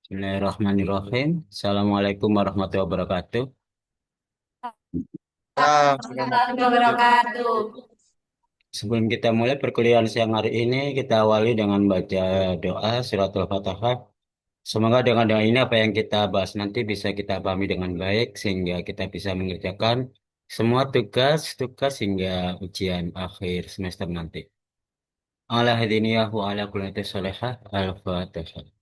Bismillahirrahmanirrahim. Assalamualaikum warahmatullahi wabarakatuh. Warahmatullahi wabarakatuh. Sebelum kita mulai perkuliahan siang hari ini, kita awali dengan baca doa suratul Fatihah. Semoga dengan doa ini apa yang kita bahas nanti bisa kita pahami dengan baik sehingga kita bisa mengerjakan semua tugas-tugas hingga ujian akhir semester nanti. Ala hadiniyah wa ala kulli salihah. Al-Fatihah.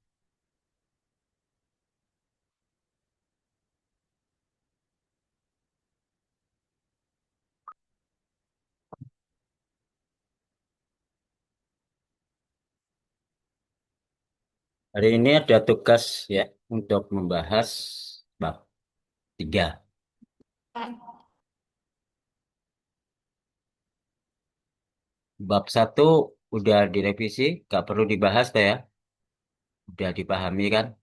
Hari ini ada tugas ya untuk membahas bab 3. Bab satu udah direvisi, gak perlu dibahas tuh ya. Udah dipahami kan?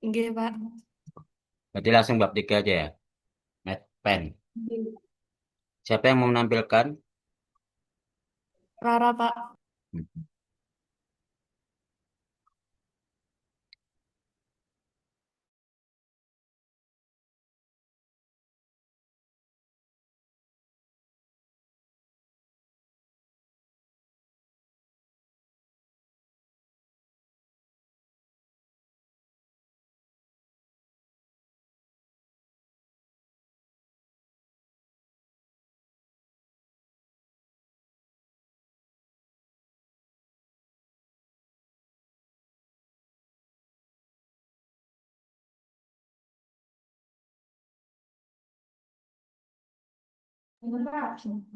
Oke, Pak. Berarti langsung bab 3 aja ya. Math pen. Siapa yang mau menampilkan? Rara, Pak.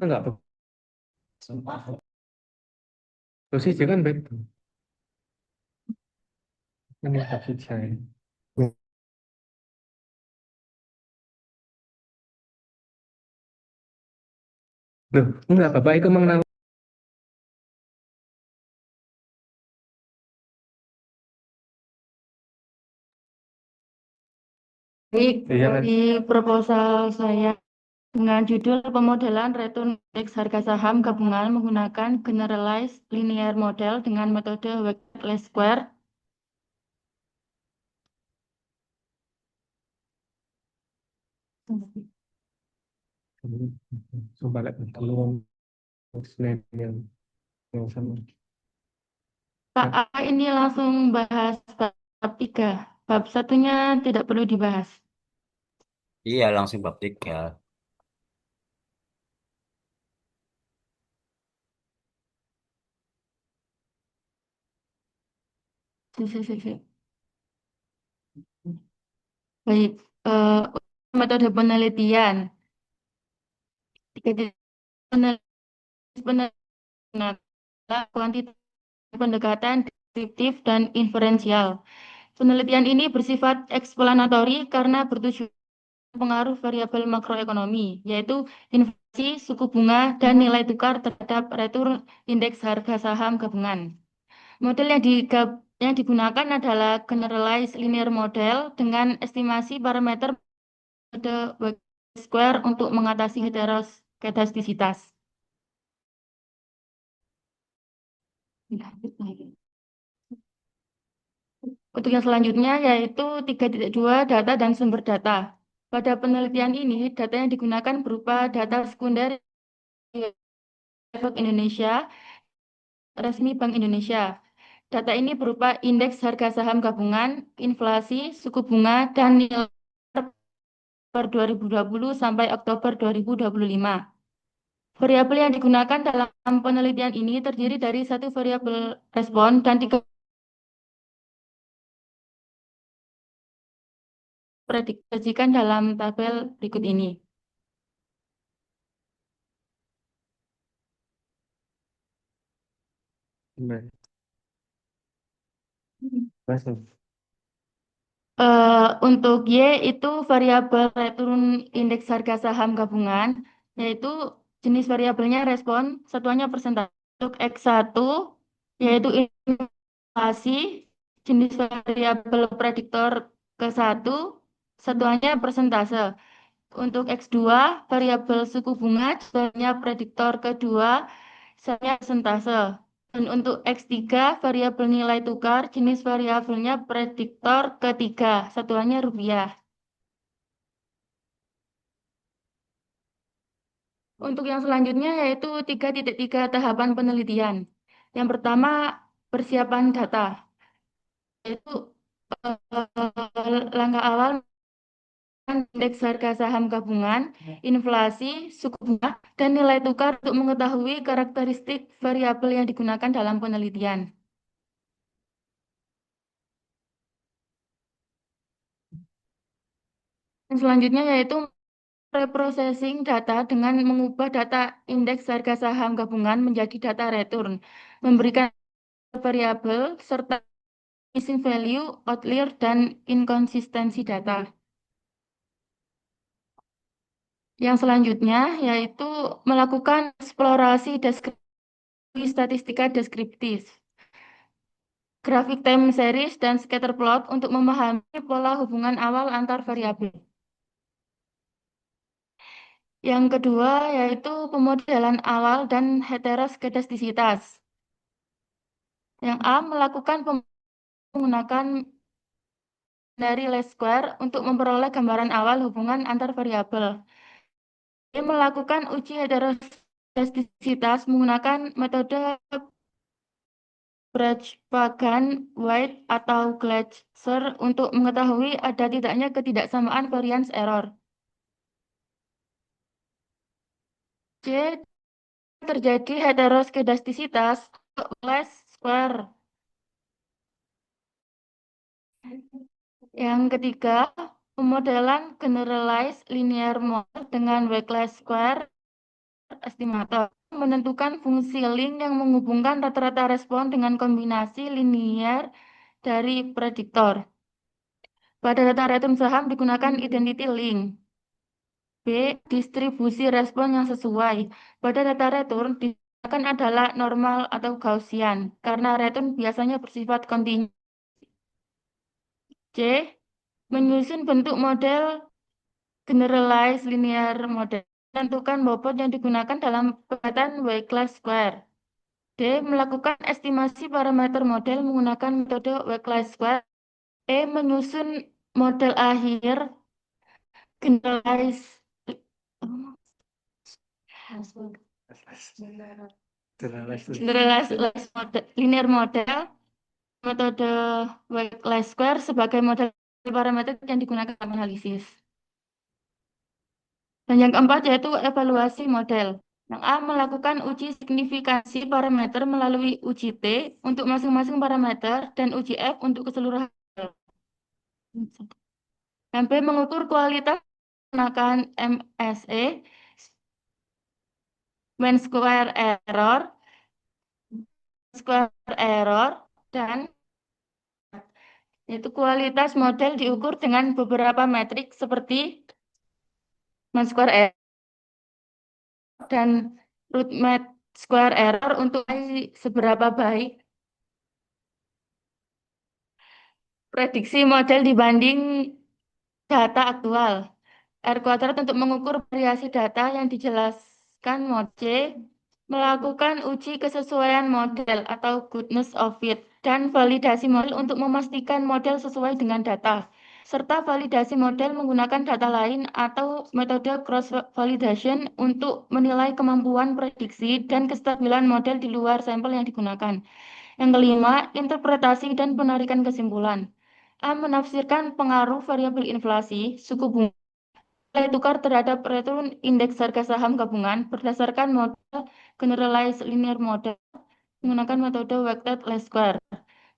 Enggak, posisi kan beda. Ini tapi saya. Loh, enggak, Bapak itu mengenal. Baik, Iya kan? di proposal saya dengan judul pemodelan return indeks harga saham gabungan menggunakan generalized linear model dengan metode weighted least square. Coba lihat tolong slide yang sama. Pak A ini langsung bahas bab 3. Bab satunya tidak perlu dibahas. Iya, langsung bab 3. Si, si, si, si. Baik, metode penelitian. Tiga jenis penelitian adalah kuantitatif, pendekatan deskriptif, dan inferensial. Penelitian ini bersifat eksplanatori karena bertujuan pengaruh variabel makroekonomi, yaitu inflasi, suku bunga, dan nilai tukar terhadap return indeks harga saham gabungan. Model yang digunakan adalah generalized linear model dengan estimasi parameter metode Weighted square untuk mengatasi heteroskedastisitas. Untuk yang selanjutnya yaitu 3.2 data dan sumber data. Pada penelitian ini, data yang digunakan berupa data sekunder Bank Indonesia, resmi Bank Indonesia. Data ini berupa indeks harga saham gabungan, inflasi, suku bunga, dan nilai per 2020 sampai Oktober 2025. Variabel yang digunakan dalam penelitian ini terdiri dari satu variabel respon dan tiga predikasikan dalam tabel berikut ini. Nah, masuk. Untuk Y itu variabel return indeks harga saham gabungan, yaitu jenis variabelnya respon, satuannya persentase. Untuk X1 yaitu inflasi, jenis variabel prediktor ke-1, satuannya persentase. Untuk X2 variabel suku bunga, satuannya prediktor kedua, satuannya persentase. Dan untuk X3, variabel nilai tukar, jenis variabelnya prediktor ketiga, satuannya rupiah. Untuk yang selanjutnya yaitu 3.3 tahapan penelitian. Yang pertama, persiapan data. Yaitu langkah awal indeks harga saham gabungan, inflasi, suku bunga, dan nilai tukar untuk mengetahui karakteristik variabel yang digunakan dalam penelitian. Dan selanjutnya yaitu preprocessing data dengan mengubah data indeks harga saham gabungan menjadi data return, memberikan variabel serta missing value, outlier, dan inkonsistensi data. Yang selanjutnya yaitu melakukan eksplorasi statistika deskriptif, grafik time series, dan scatter plot untuk memahami pola hubungan awal antar variabel. Yang kedua yaitu pemodelan awal dan heteroskedastisitas. Yang A melakukan menggunakan dari least square untuk memperoleh gambaran awal hubungan antar variabel. B melakukan uji heteroskedastisitas menggunakan metode Brajbagan-White atau Gleiser untuk mengetahui ada tidaknya ketidaksamaan variance error. C. Terjadi heteroskedastisitas least square. Yang ketiga, pemodelan generalized linear model dengan Wheeler square estimator menentukan fungsi link yang menghubungkan rata-rata respon dengan kombinasi linear dari prediktor. Pada data return saham digunakan identity link. B. Distribusi respon yang sesuai. Pada data return digunakan adalah normal atau Gaussian karena return biasanya bersifat kontinu. C. Menyusun bentuk model generalized linear model. Tentukan bobot yang digunakan dalam pengetahuan Wheeler square. D. Melakukan estimasi parameter model menggunakan metode Wheeler square. E. Menyusun model akhir generalized linear model metode Wheeler square sebagai model parameter yang digunakan dalam analisis. Dan yang keempat yaitu evaluasi model. Yang A melakukan uji signifikansi parameter melalui uji T untuk masing-masing parameter dan uji F untuk keseluruhan. Yang B mengukur kualitas menggunakan MSE, mean square error, dan itu kualitas model diukur dengan beberapa metrik seperti mean square error dan root mean square error untuk seberapa baik prediksi model dibanding data aktual. R kuadrat untuk mengukur variasi data yang dijelaskan model, melakukan uji kesesuaian model atau goodness of fit, dan validasi model untuk memastikan model sesuai dengan data, serta validasi model menggunakan data lain atau metode cross validation untuk menilai kemampuan prediksi dan kestabilan model di luar sampel yang digunakan. Yang kelima, interpretasi dan penarikan kesimpulan. A. Menafsirkan pengaruh variabel inflasi, suku bunga, nilai tukar terhadap return indeks harga saham gabungan berdasarkan model generalized linear model menggunakan metode weighted least square.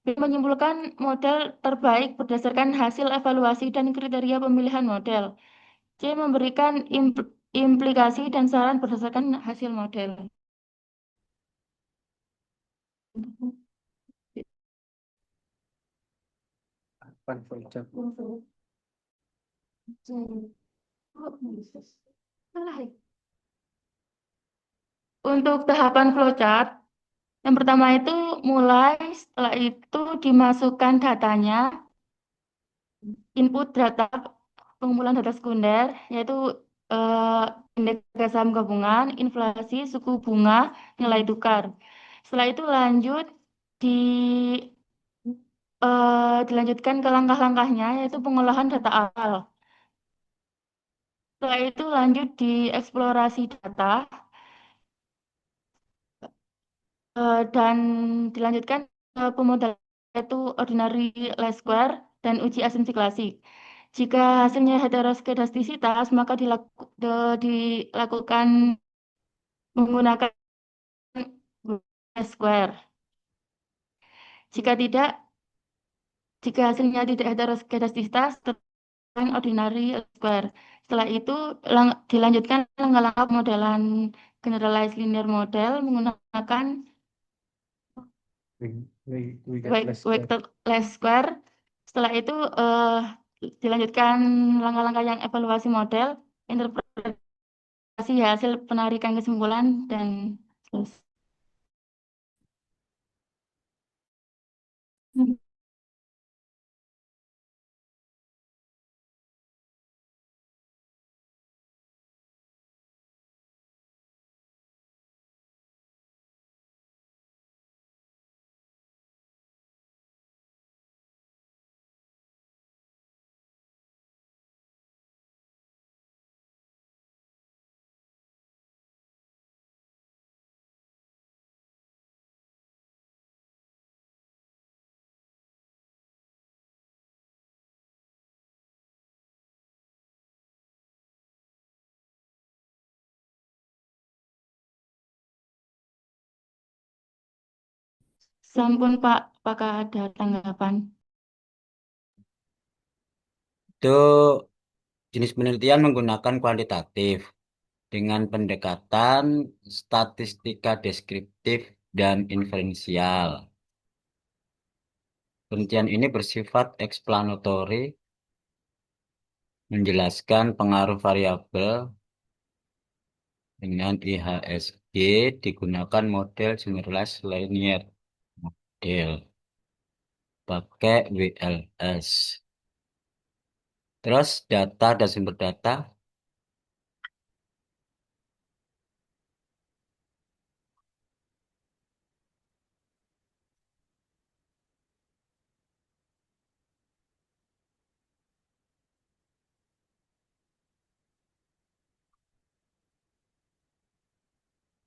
B. Menyimpulkan model terbaik berdasarkan hasil evaluasi dan kriteria pemilihan model. C. Memberikan implikasi dan saran berdasarkan hasil model. Untuk tahapan flowchart, yang pertama itu mulai setelah itu dimasukkan datanya, input data pengumpulan data sekunder, yaitu indeks harga saham gabungan, inflasi, suku bunga, nilai tukar. Setelah itu lanjut di dilanjutkan ke langkah-langkahnya yaitu pengolahan data awal. Setelah itu lanjut di eksplorasi data dan dilanjutkan ke pemodelan yaitu ordinary least square dan uji asumsi klasik. Jika hasilnya heteroskedastisitas, maka dilakukan menggunakan least square. Jika tidak, jika hasilnya tidak heteroskedastisitas, dengan ordinary square. Setelah itu dilanjutkan langkah-langkah pemodelan generalized linear model menggunakan We got less square. vector least square. Setelah itu dilanjutkan langkah-langkah yang evaluasi model, interpretasi hasil penarikan kesimpulan dan selesai. Sampun Pak, apakah ada tanggapan? Itu jenis penelitian menggunakan kuantitatif dengan pendekatan statistika deskriptif dan inferensial. Penelitian ini bersifat explanatory, menjelaskan pengaruh variabel dengan IHSG digunakan model generalized linear model pakai WLS. Terus data dan sumber data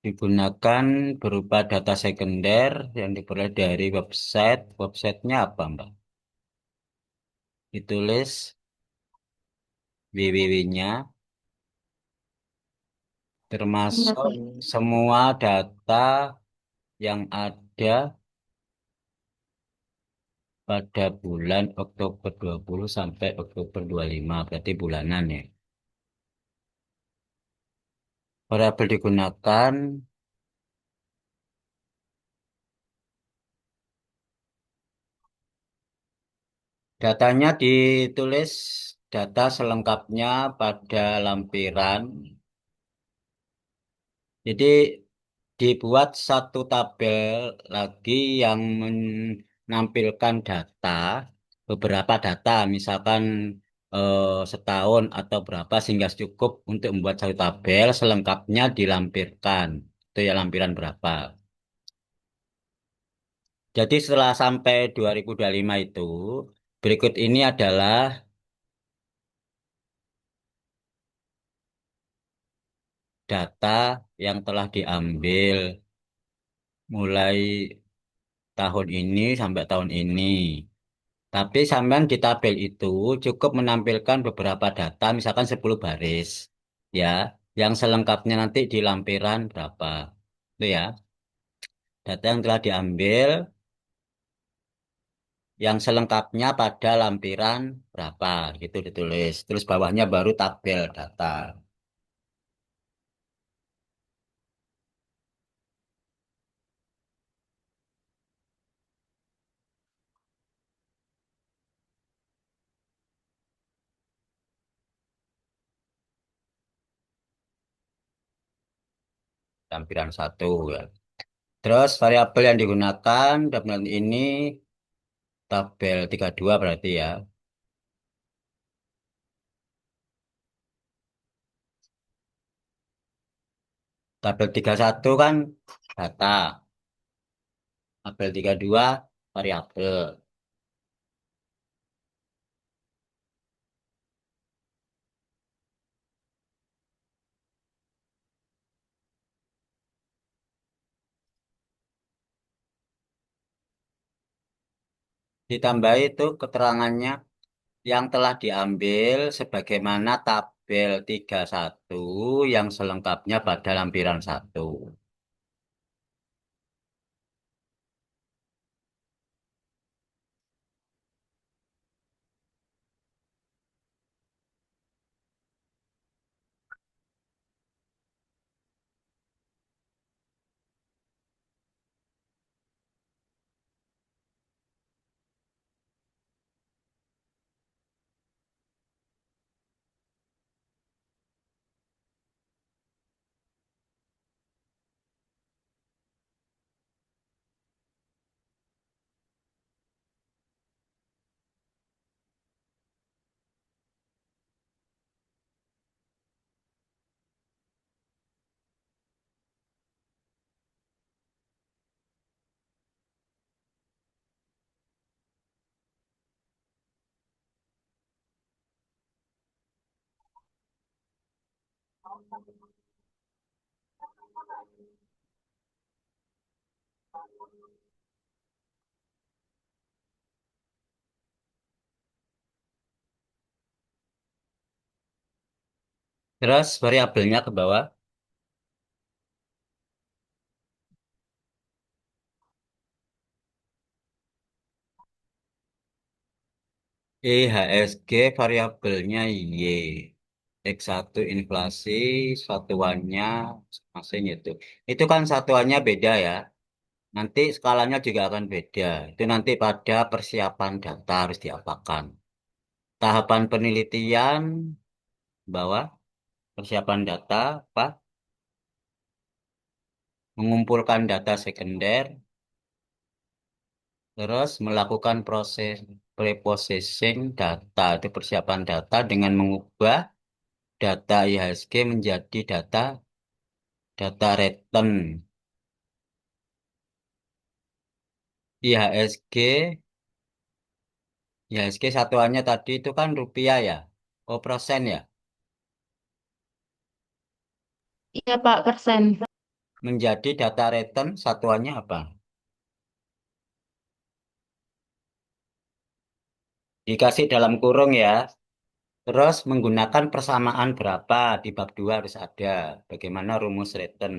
digunakan berupa data sekunder yang diperoleh dari website. Websitenya apa, Mbak? Ditulis www-nya, Iya, termasuk Pak. semua data yang ada pada bulan Oktober 20 sampai Oktober 25, berarti bulanan ya. Variabel digunakan datanya ditulis data selengkapnya pada lampiran. Jadi dibuat satu tabel lagi yang menampilkan data, beberapa data, misalkan setahun atau berapa sehingga cukup untuk membuat satu tabel, selengkapnya dilampirkan. Itu ya lampiran berapa. Jadi setelah sampai 2025 itu, berikut ini adalah data yang telah diambil mulai tahun ini sampai tahun ini. Tapi sampean di tabel itu cukup menampilkan beberapa data, misalkan 10 baris. Ya, yang selengkapnya nanti di lampiran berapa. Itu ya, data yang telah diambil, yang selengkapnya pada lampiran berapa, gitu ditulis. Terus bawahnya baru tabel data. Lampiran satu ya. Terus variabel yang digunakan dalam ini tabel 32 berarti ya. Tabel 31 kan data. Apel 32 variabel. Ditambah itu keterangannya yang telah diambil sebagaimana tabel 31 yang selengkapnya pada lampiran 1. Terus variabelnya ke bawah. IHSG variabelnya Y. X1 inflasi, satuannya masing itu. Itu kan satuannya beda ya. Nanti skalanya juga akan beda. Itu nanti pada persiapan data harus diapakan. Tahapan penelitian bawah persiapan data apa? Mengumpulkan data sekunder, terus melakukan proses preprocessing data. Itu persiapan data dengan mengubah data IHSG menjadi data return. IHSG, IHSG satuannya tadi itu kan rupiah ya. Oh, persen ya. Iya, Pak, persen. Menjadi data return satuannya apa? Dikasih dalam kurung ya. Terus menggunakan persamaan berapa di bab 2 harus ada. Bagaimana rumus return.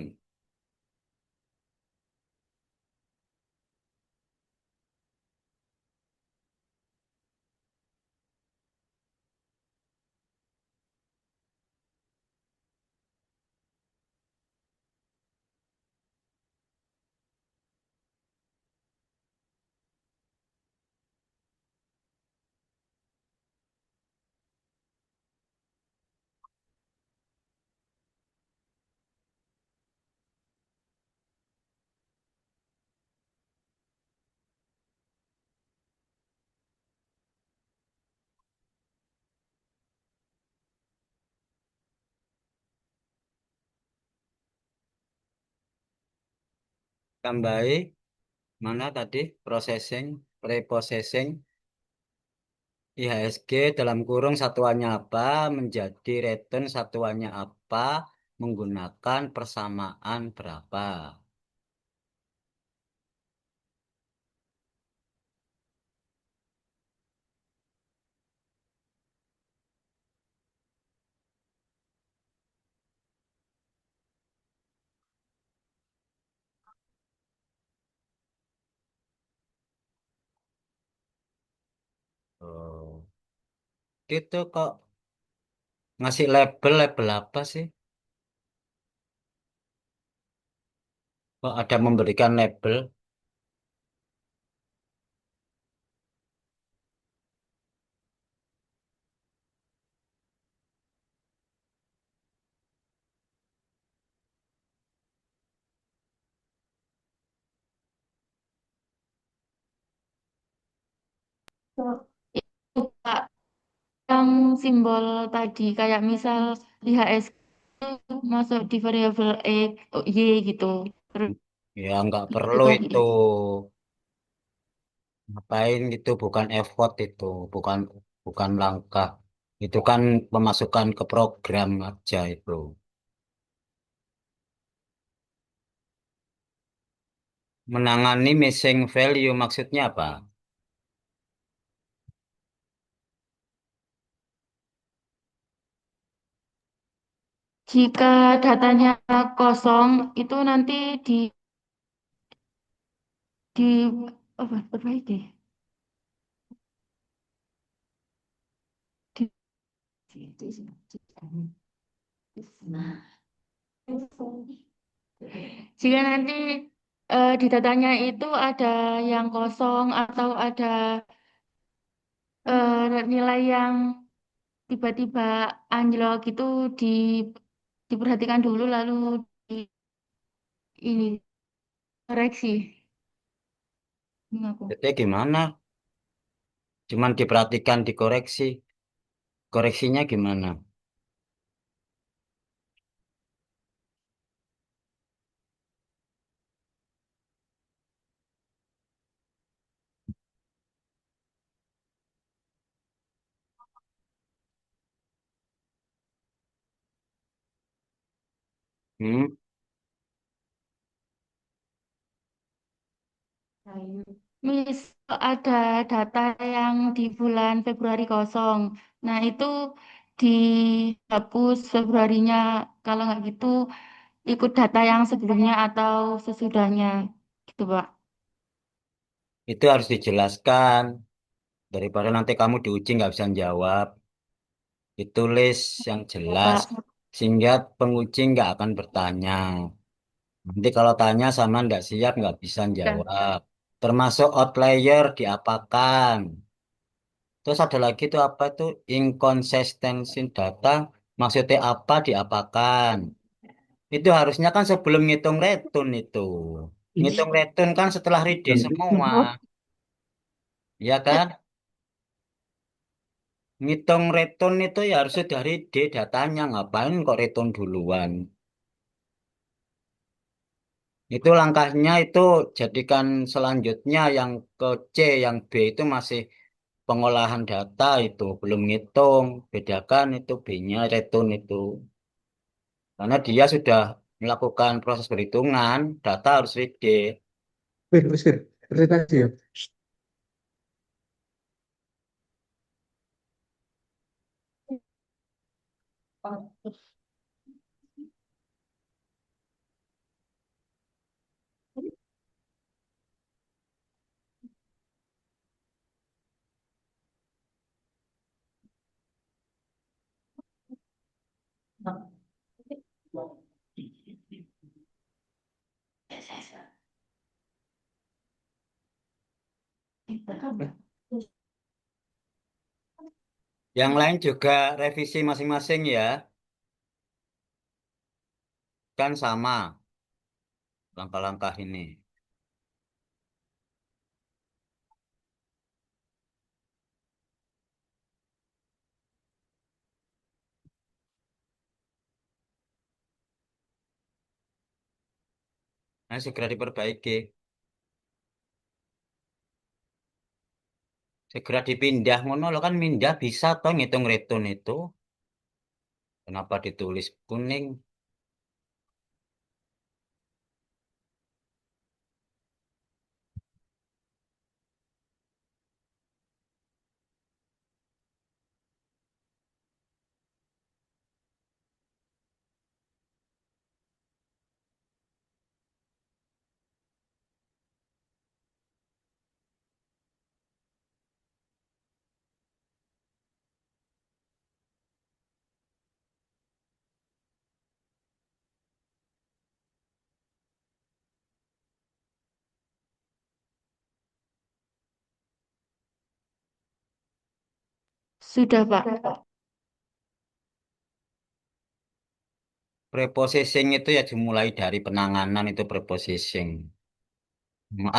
Tambahi mana tadi? Processing, preprocessing, IHSG dalam kurung satuannya apa, menjadi return satuannya apa, menggunakan persamaan berapa. Oh, gitu kok ngasih label apa sih? Kok ada memberikan label? Itu, Pak, yang simbol tadi, kayak misal IHSG itu masuk di variabel X, Y gitu. Terus Ya nggak Itu perlu tadi. itu. Ngapain itu bukan effort itu, bukan bukan langkah. Itu kan pemasukan ke program aja itu. Menangani missing value maksudnya apa? Jika datanya kosong, itu nanti di apa perbaiki. Di, jika nanti di datanya itu ada yang kosong atau ada nilai yang tiba-tiba anjlok itu di diperhatikan dulu lalu di ini koreksi. Ini aku. Jadi gimana? Cuman diperhatikan, dikoreksi. Koreksinya gimana? Hmm? Misal ada data yang di bulan Februari kosong. Nah, itu dihapus Februarinya. Kalau nggak gitu, ikut data yang sebelumnya atau sesudahnya. Gitu, Pak. Itu harus dijelaskan. Daripada nanti kamu diuji nggak bisa jawab. Ditulis yang Ya, jelas. Pak. Sehingga penguji nggak akan bertanya. Nanti kalau tanya sama nggak siap nggak bisa Ya. jawab. Termasuk outlier diapakan. Terus ada lagi tuh apa itu inconsistency data. Maksudnya apa diapakan. Itu harusnya kan sebelum ngitung retun itu. Ngitung retun kan setelah ready semua. Ya kan? Ngitung retun itu ya harus sudah ready datanya. Ngapain kok retun duluan? Itu langkahnya itu jadikan selanjutnya yang ke C, yang B itu masih pengolahan data itu belum ngitung. Bedakan itu B-nya retun itu. Karena dia sudah melakukan proses perhitungan, data harus ready. Wis, presentasi ya. Yang lain juga revisi masing-masing ya, kan sama langkah-langkah ini. Nah, segera diperbaiki. Segera dipindah ngono lo kan mindah bisa toh ngitung retun itu. Kenapa ditulis kuning? Sudah, Pak. Preposition itu ya dimulai dari penanganan itu preposition.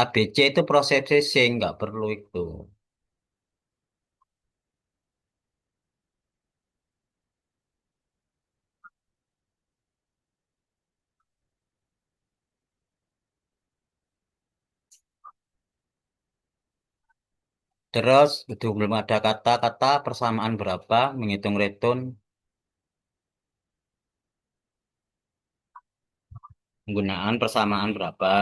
ABC itu processing, nggak perlu itu. Terus itu belum ada kata-kata persamaan berapa, menghitung return, penggunaan persamaan berapa.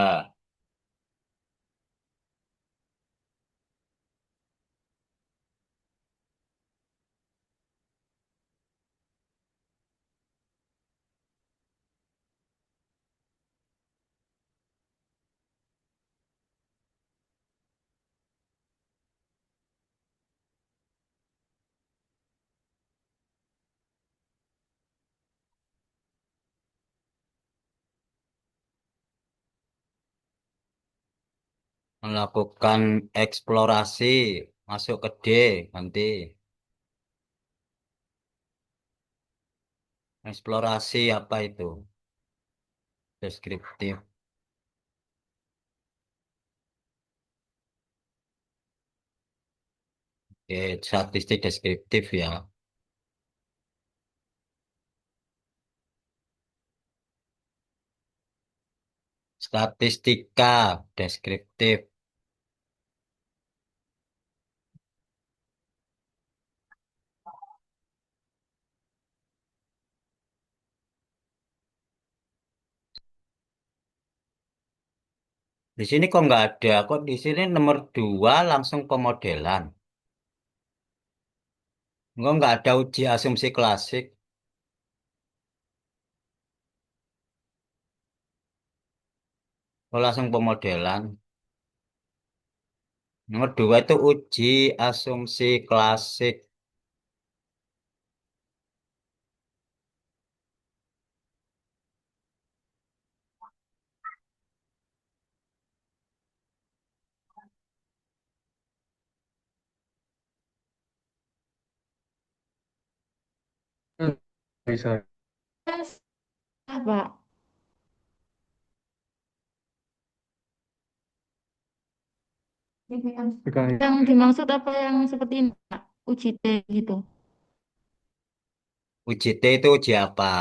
Melakukan eksplorasi, masuk ke D, nanti eksplorasi apa itu? Deskriptif. Oke, statistik deskriptif ya. Statistika deskriptif. Di sini kok nggak ada? Kok di sini nomor 2 langsung pemodelan. Nggak ada uji asumsi klasik. Kok langsung pemodelan. Nomor 2 itu uji asumsi klasik. Hmm, bisa. Ah, Pak. PKI. Yang dimaksud apa yang seperti ini, Pak? Uji T gitu. Uji T itu uji apa?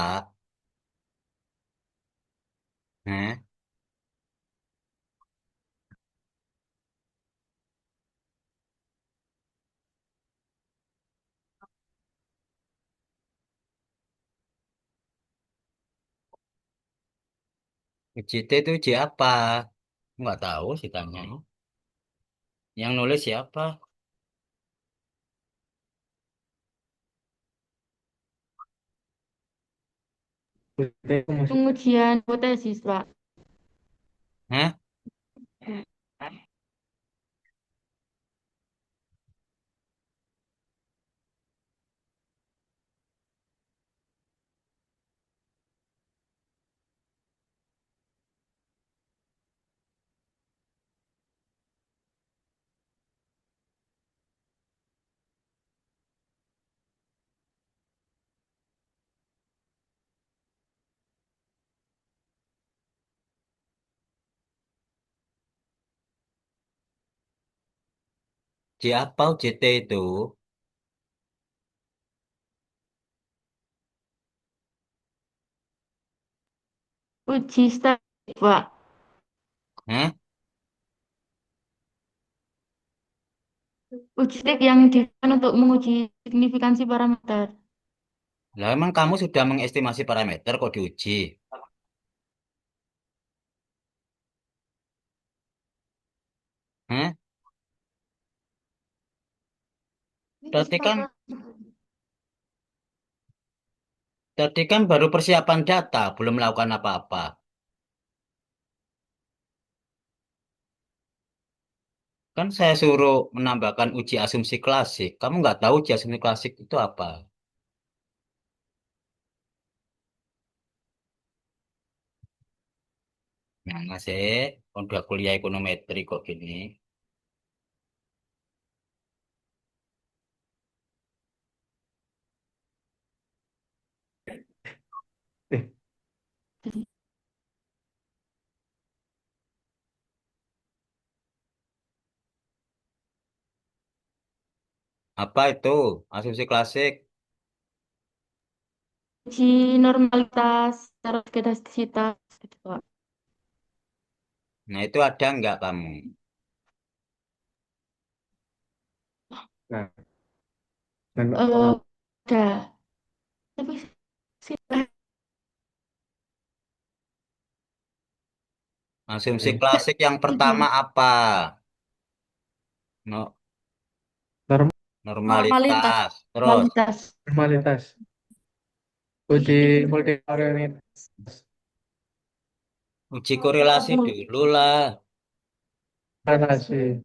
Nah, uji T itu uji apa? Nggak tahu sih tanya. Yang nulis siapa? Berarti aku masuk. Pengujian hipotesis, Pak. Hah? Uji apa uji T itu? Uji statistik, Pak. Hah? Uji statistik yang digunakan untuk menguji signifikansi parameter. Lah emang kamu sudah mengestimasi parameter kok diuji? Hah? Berarti kan tadi kan baru persiapan data, belum melakukan apa-apa. Kan saya suruh menambahkan uji asumsi klasik. Kamu nggak tahu uji asumsi klasik itu apa? Nah, masih udah kuliah ekonometri kok gini. Eh, Apa itu asumsi klasik? Uji normalitas, taruh statistikitas, gitu, Pak. Nah, itu ada nggak kamu? Nah, dan Udah. Tapi sih, Asumsi oke. klasik yang pertama tujuh. apa? No, Normalitas. normalitas. Terus Normalitas. Normalitas. Uji multivarianitas. uji korelasi dulu lah. Relasi.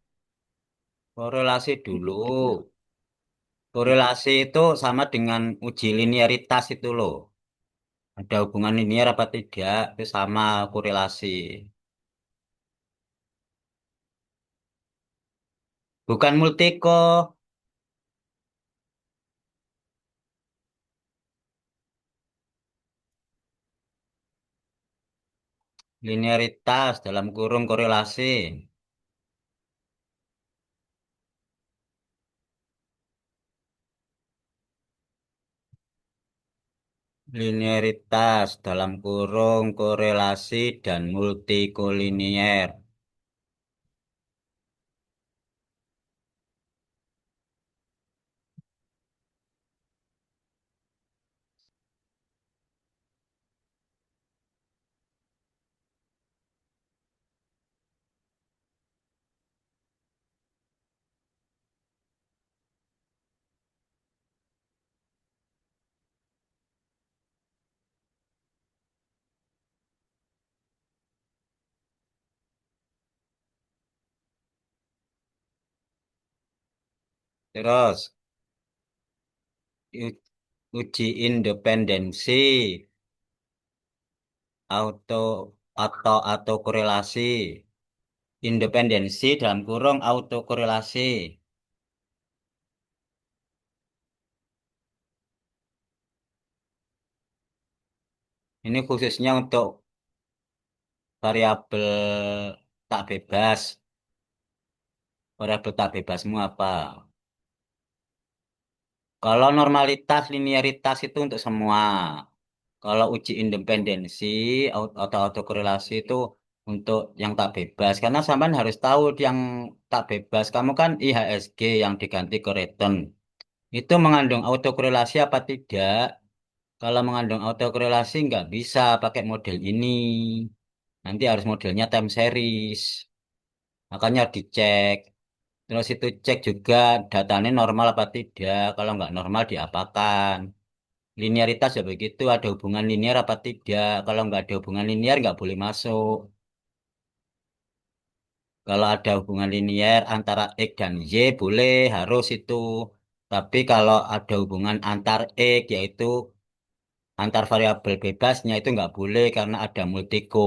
Korelasi dulu. Korelasi itu sama dengan uji linearitas itu loh. Ada hubungan linear apa tidak? Itu sama korelasi. Bukan multiko. Linearitas dalam kurung korelasi. Linearitas dalam kurung korelasi dan multikolinier. Terus u- uji independensi auto atau korelasi. Independensi dalam kurung autokorelasi. Ini khususnya untuk variabel tak bebas. Variabel tak bebasmu apa? Kalau normalitas, linearitas itu untuk semua. Kalau uji independensi atau autokorelasi itu untuk yang tak bebas. Karena sampean harus tahu yang tak bebas. Kamu kan IHSG yang diganti ke return. Itu mengandung autokorelasi apa tidak? Kalau mengandung autokorelasi nggak bisa pakai model ini. Nanti harus modelnya time series. Makanya dicek. Terus itu cek juga datanya normal apa tidak. Kalau nggak normal diapakan. Linearitas ya begitu. Ada hubungan linear apa tidak. Kalau nggak ada hubungan linear nggak boleh masuk. Kalau ada hubungan linear antara X dan Y boleh harus itu. Tapi kalau ada hubungan antar X yaitu antar variabel bebasnya itu nggak boleh karena ada multiko.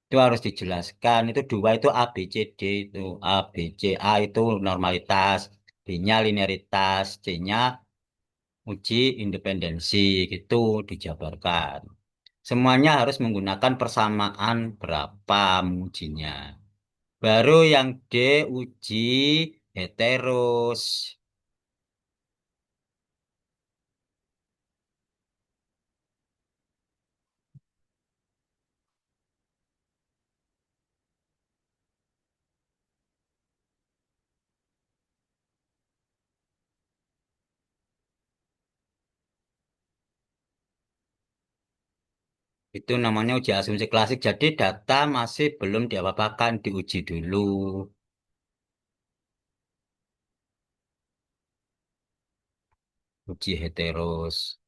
Itu harus dijelaskan. Itu dua itu A, B, C, D itu. A, B, C, A itu normalitas. B-nya linearitas. C-nya uji independensi. Gitu dijabarkan. Semuanya harus menggunakan persamaan berapa ujinya. Baru yang D uji heteros. Itu namanya uji asumsi klasik. Jadi data masih belum diapa-apakan, diuji dulu. Uji heteros.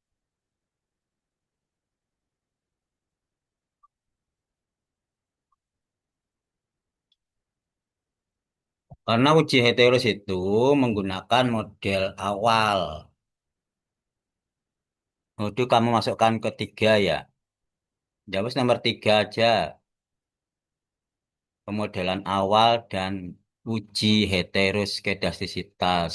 Karena uji heteros itu menggunakan model awal. Itu kamu masukkan ke tiga ya. Jawab nomor tiga aja. Pemodelan awal dan uji heteroskedastisitas.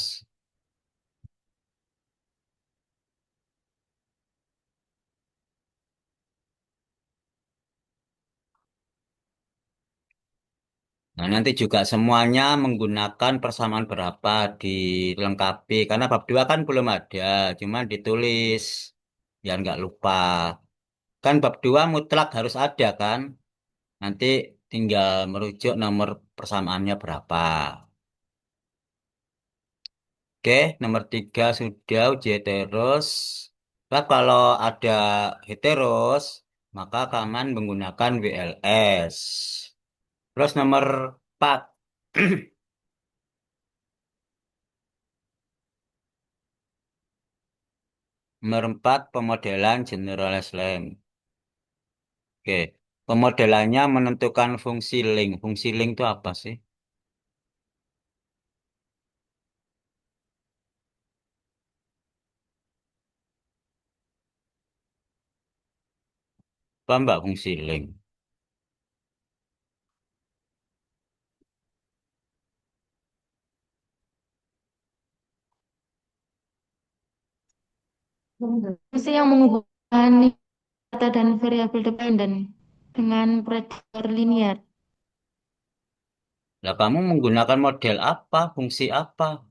Nah, nanti juga semuanya menggunakan persamaan berapa dilengkapi. Karena bab 2 kan belum ada, cuma ditulis. Biar nggak lupa. Kan bab 2 mutlak harus ada kan? Nanti tinggal merujuk nomor persamaannya berapa. Oke, nomor 3 sudah uji heteros. Nah, kalau ada heteros, maka kaman menggunakan WLS. Terus nomor 4. Nomor 4, pemodelan generalized length. Oke, pemodelannya menentukan fungsi link. Fungsi link itu apa sih? Apa Mbak fungsi link? Fungsi yang menghubungkan data dan variabel dependen dengan prediktor linear. Lah, kamu menggunakan model apa? Fungsi apa?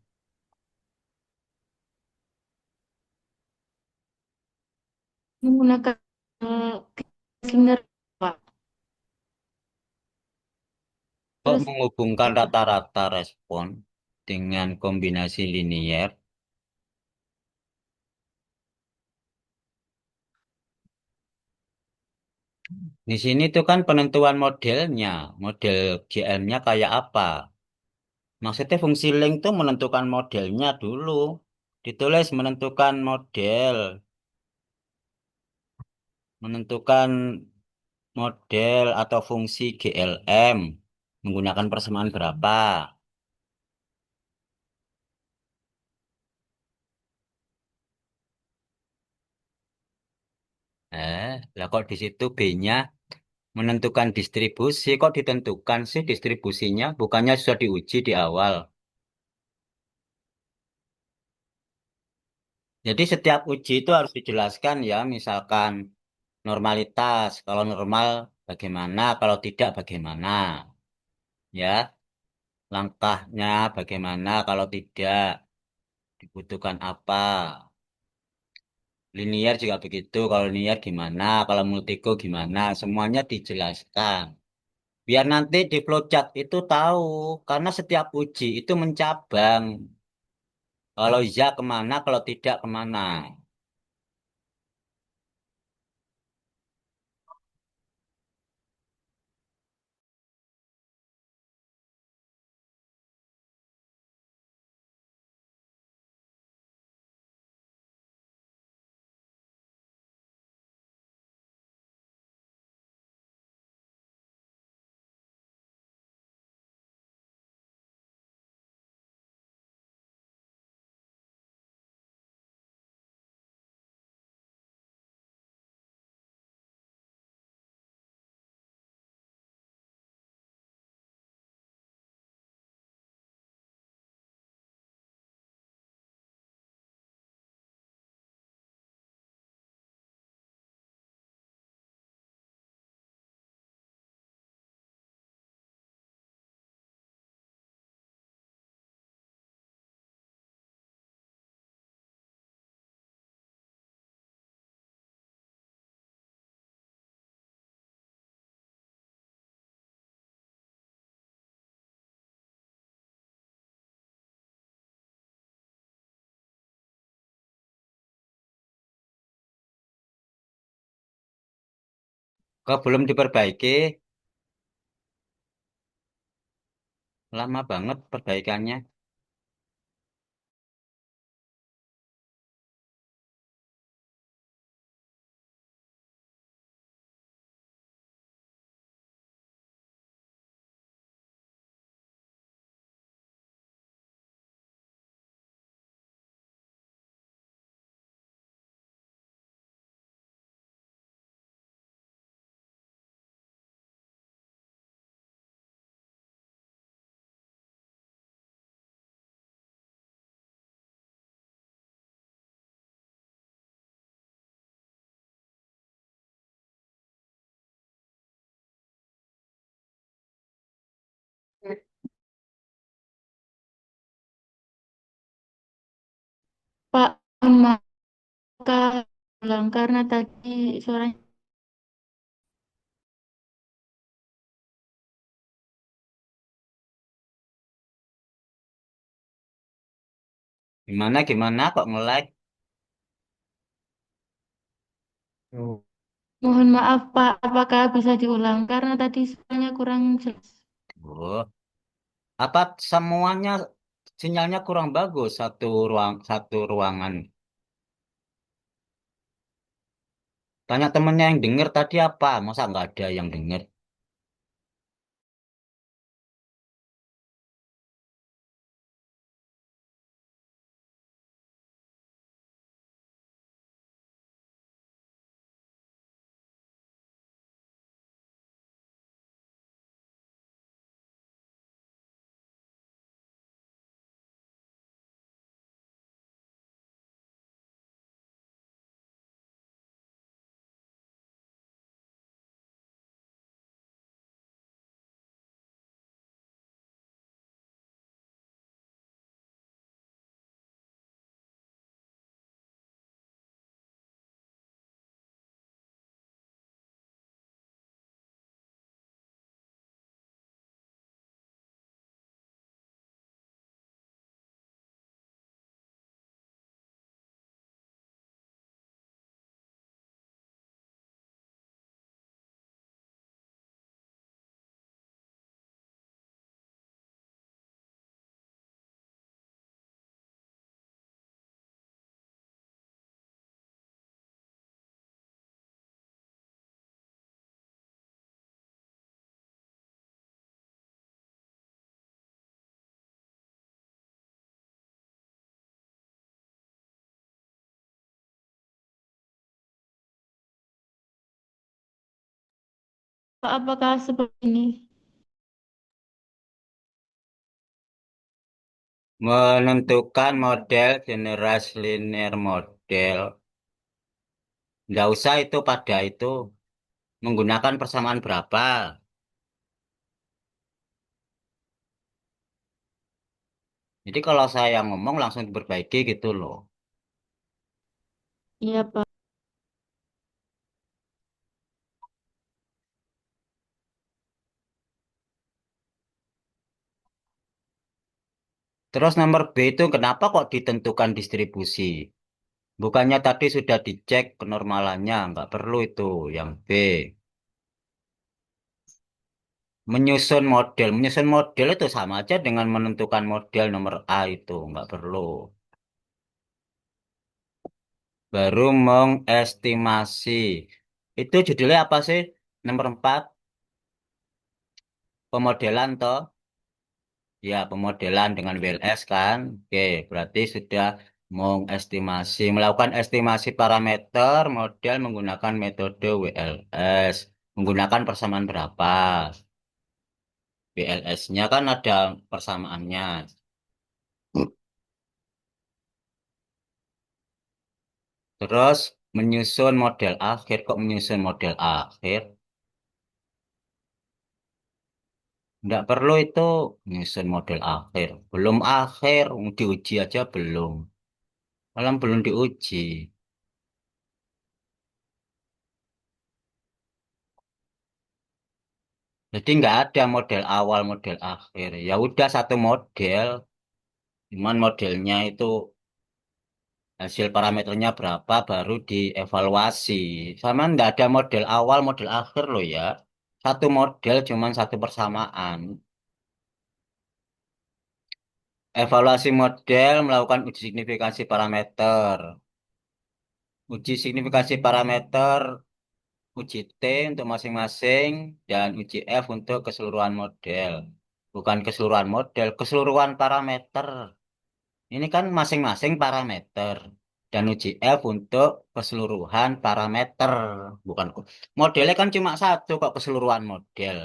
Menggunakan linear, Pak. Kok Terus menghubungkan rata-rata respon dengan kombinasi linier? Di sini tuh kan penentuan modelnya. Model GM-nya kayak apa? Maksudnya fungsi link tuh menentukan modelnya dulu. Ditulis menentukan model, menentukan model atau fungsi GLM menggunakan persamaan berapa. Lah kok di situ B-nya menentukan distribusi, kok ditentukan sih distribusinya? Bukannya sudah diuji di awal. Jadi setiap uji itu harus dijelaskan ya, misalkan normalitas, kalau normal bagaimana, kalau tidak bagaimana, ya. Langkahnya bagaimana, kalau tidak dibutuhkan apa. Linier juga begitu, kalau linier gimana, kalau multiko gimana, semuanya dijelaskan. Biar nanti di flowchart itu tahu, karena setiap uji itu mencabang. Kalau iya kemana, kalau tidak kemana. Kok belum diperbaiki, lama banget perbaikannya. Pak, maka ulang karena tadi suaranya Gimana gimana kok nge-lag? Oh, Mohon maaf, Pak. Apakah bisa diulang? Karena tadi suaranya kurang jelas. Oh, apa semuanya sinyalnya kurang bagus satu ruangan. Tanya temennya yang denger tadi apa? Masa nggak ada yang denger? Pak, apakah seperti ini? Menentukan model generasi linear model. Nggak usah itu pada itu. Menggunakan persamaan berapa? Jadi kalau saya ngomong langsung diperbaiki gitu loh. Iya, Pak. Terus nomor B itu kenapa kok ditentukan distribusi? Bukannya tadi sudah dicek kenormalannya, nggak perlu itu. Yang B, menyusun model itu sama aja dengan menentukan model nomor A itu, nggak perlu. Baru mengestimasi. Itu judulnya apa sih? Nomor 4, pemodelan toh? Ya, pemodelan dengan WLS kan. Oke, berarti sudah mengestimasi, melakukan estimasi parameter model menggunakan metode WLS. Menggunakan persamaan berapa? WLS-nya kan ada persamaannya. Terus menyusun model akhir, kok menyusun model akhir? Nggak perlu itu menyusun model akhir. Belum akhir, diuji aja belum. Malah belum diuji. Jadi nggak ada model awal, model akhir. Ya udah satu model, cuman modelnya itu hasil parameternya berapa baru dievaluasi. Sama nggak ada model awal, model akhir loh ya. Satu model cuman satu persamaan. Evaluasi model melakukan uji signifikasi parameter. Uji signifikasi parameter, uji T untuk masing-masing, dan uji F untuk keseluruhan model. Bukan keseluruhan model, keseluruhan parameter. Ini kan masing-masing parameter. Dan uji F untuk keseluruhan parameter. Bukan modelnya kan cuma satu kok keseluruhan model.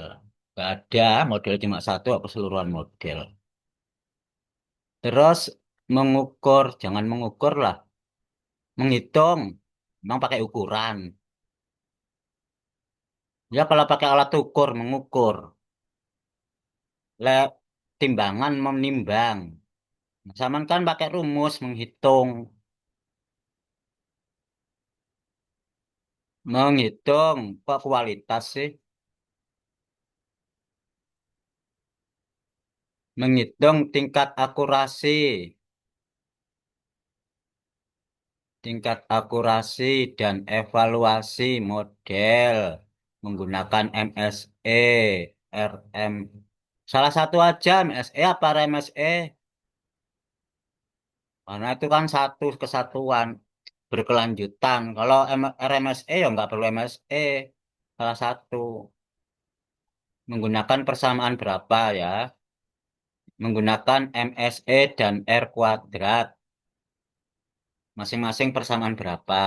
Gak ada model cuma satu kok keseluruhan model. Terus mengukur, jangan mengukur lah. Menghitung, memang pakai ukuran. Ya kalau pakai alat ukur, mengukur. Le, timbangan menimbang. Sama kan pakai rumus menghitung. Menghitung, kok kualitas sih? Menghitung tingkat akurasi. tingkat akurasi dan evaluasi model menggunakan MSE, RM. Salah satu aja MSE apa RMSE? Karena itu kan satu kesatuan berkelanjutan. Kalau RMSE ya nggak perlu MSE. Salah satu menggunakan persamaan berapa ya? Menggunakan MSE dan R kuadrat. Masing-masing persamaan berapa?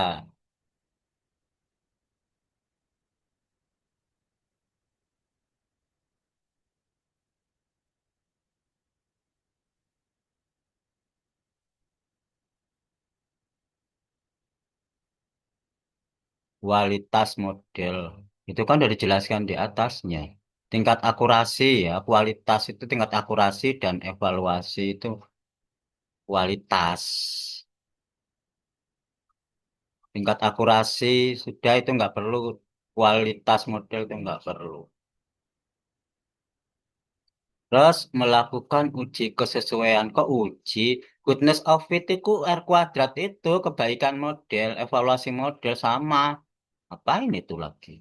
Kualitas model. Itu kan udah dijelaskan di atasnya. Tingkat akurasi ya, kualitas itu tingkat akurasi dan evaluasi itu kualitas. Tingkat akurasi sudah itu nggak perlu, kualitas model itu nggak perlu. Terus melakukan uji kesesuaian. Kok uji? Goodness of fit itu R kuadrat itu kebaikan model, evaluasi model sama. Apain itu lagi?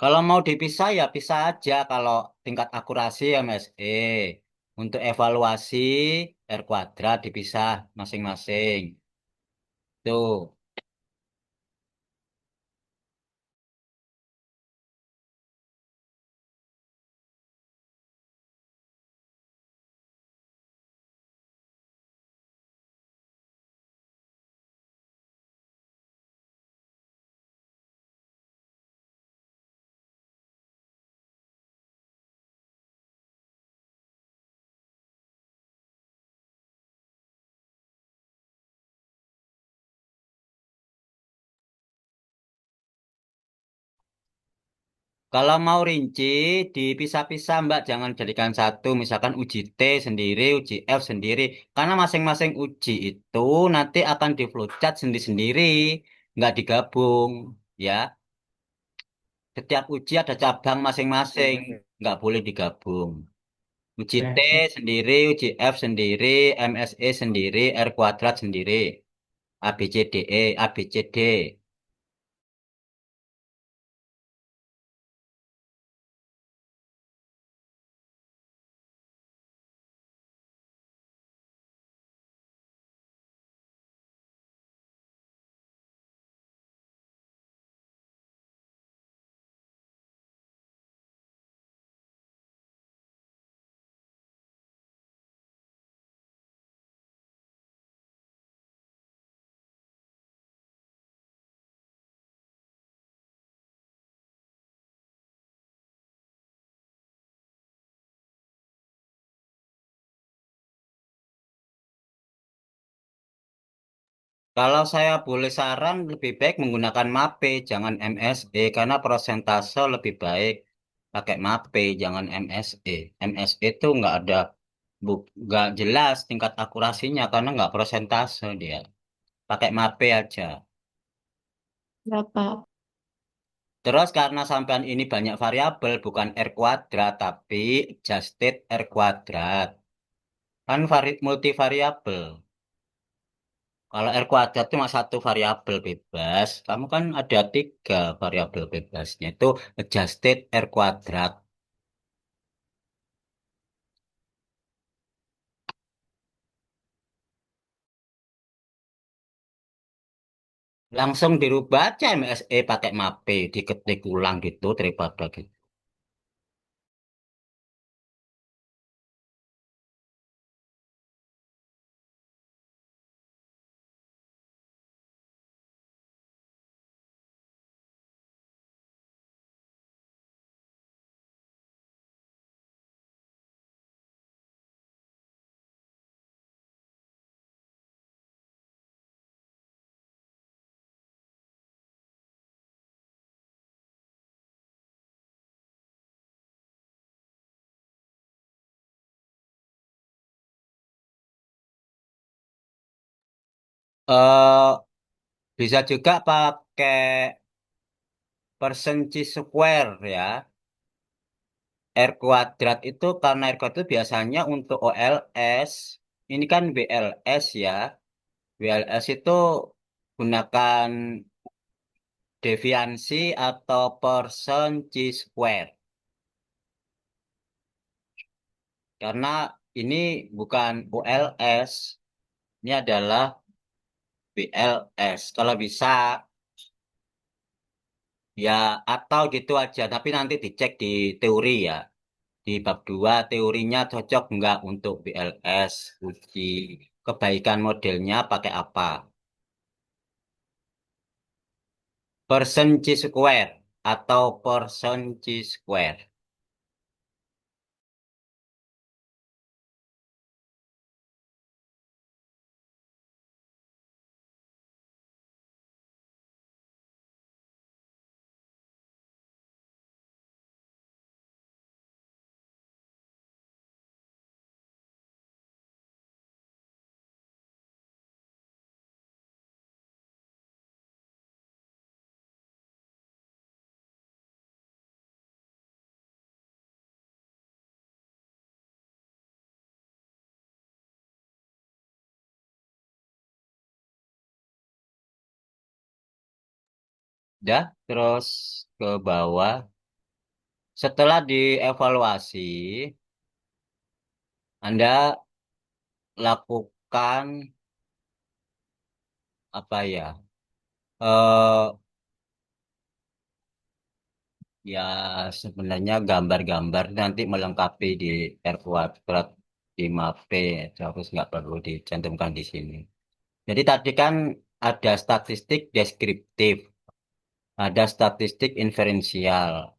Kalau mau dipisah ya pisah aja kalau tingkat akurasi MSE. Untuk evaluasi R kuadrat dipisah masing-masing. Tuh. Kalau mau rinci, dipisah-pisah Mbak, jangan jadikan satu. Misalkan uji T sendiri, uji F sendiri. Karena masing-masing uji itu nanti akan di flowchart sendiri-sendiri, nggak digabung. Ya, setiap uji ada cabang masing-masing, nggak boleh digabung. Uji T Teknik. sendiri, uji F sendiri, MSE sendiri, R kuadrat sendiri. A, B, C, D, E, A, B, C, D. Kalau saya boleh saran, lebih baik menggunakan MAPE, jangan MSE, karena persentase lebih baik pakai MAPE, jangan MSE. MSE itu nggak ada, nggak jelas tingkat akurasinya, karena nggak persentase dia. Pakai MAPE aja. Berapa? Terus karena sampean ini banyak variabel, bukan R kuadrat, tapi adjusted R kuadrat. Kan multivariabel. Kalau R kuadrat itu cuma satu variabel bebas. Kamu kan ada tiga variabel bebasnya. Itu adjusted R kuadrat. Langsung dirubah aja MSE pakai MAPE. Diketik ulang gitu daripada gitu. eh Bisa juga pakai persen chi square ya. R kuadrat itu karena R kuadrat itu biasanya untuk OLS. ini kan BLS ya. BLS itu gunakan deviansi atau person chi square. Karena ini bukan ULS, ini adalah BLS. Kalau bisa ya atau gitu aja, tapi nanti dicek di teori ya. Di bab 2 teorinya cocok nggak untuk BLS, uji kebaikan modelnya pakai apa. Person chi square atau person chi square. Dah, terus ke bawah. Setelah dievaluasi, Anda lakukan apa ya? Eh ya sebenarnya gambar-gambar nanti melengkapi di R kuadrat 5P, itu harus nggak perlu dicantumkan di sini. Jadi tadi kan ada statistik deskriptif, ada statistik inferensial,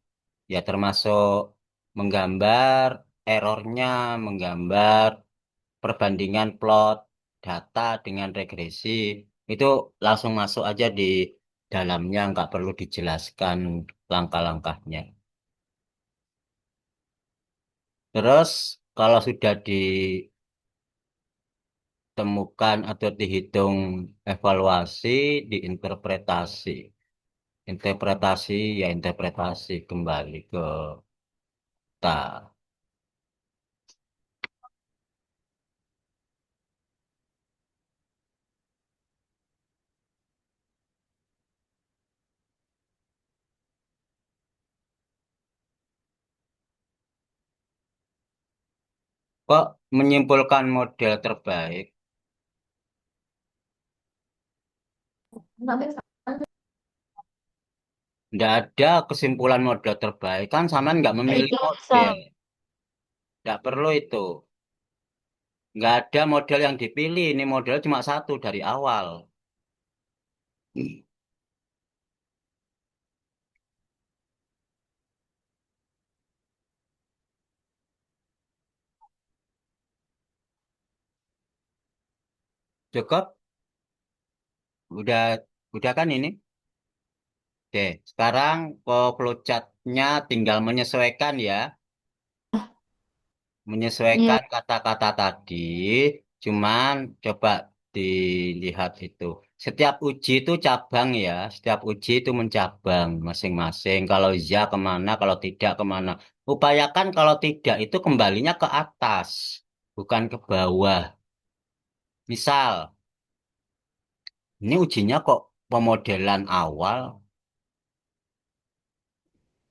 ya termasuk menggambar errornya, menggambar perbandingan plot data dengan regresi itu langsung masuk aja di dalamnya, nggak perlu dijelaskan langkah-langkahnya. Terus kalau sudah ditemukan atau dihitung evaluasi, diinterpretasi. Interpretasi ya interpretasi kembali ke ta. Kok menyimpulkan model terbaik? Nggak ada kesimpulan model terbaik. Kan sama nggak memilih Itu model. misal. Nggak perlu itu. Nggak ada model yang dipilih. Ini model cuma satu dari awal. Cukup? Udah, udah kan ini? Oke, sekarang flowchartnya tinggal menyesuaikan ya. Iya. Menyesuaikan kata-kata tadi. Cuman coba dilihat itu. Setiap uji itu cabang ya. Setiap uji itu mencabang masing-masing. Kalau iya kemana, kalau tidak kemana. Upayakan kalau tidak itu kembalinya ke atas, bukan ke bawah. Misal, ini ujinya kok pemodelan awal.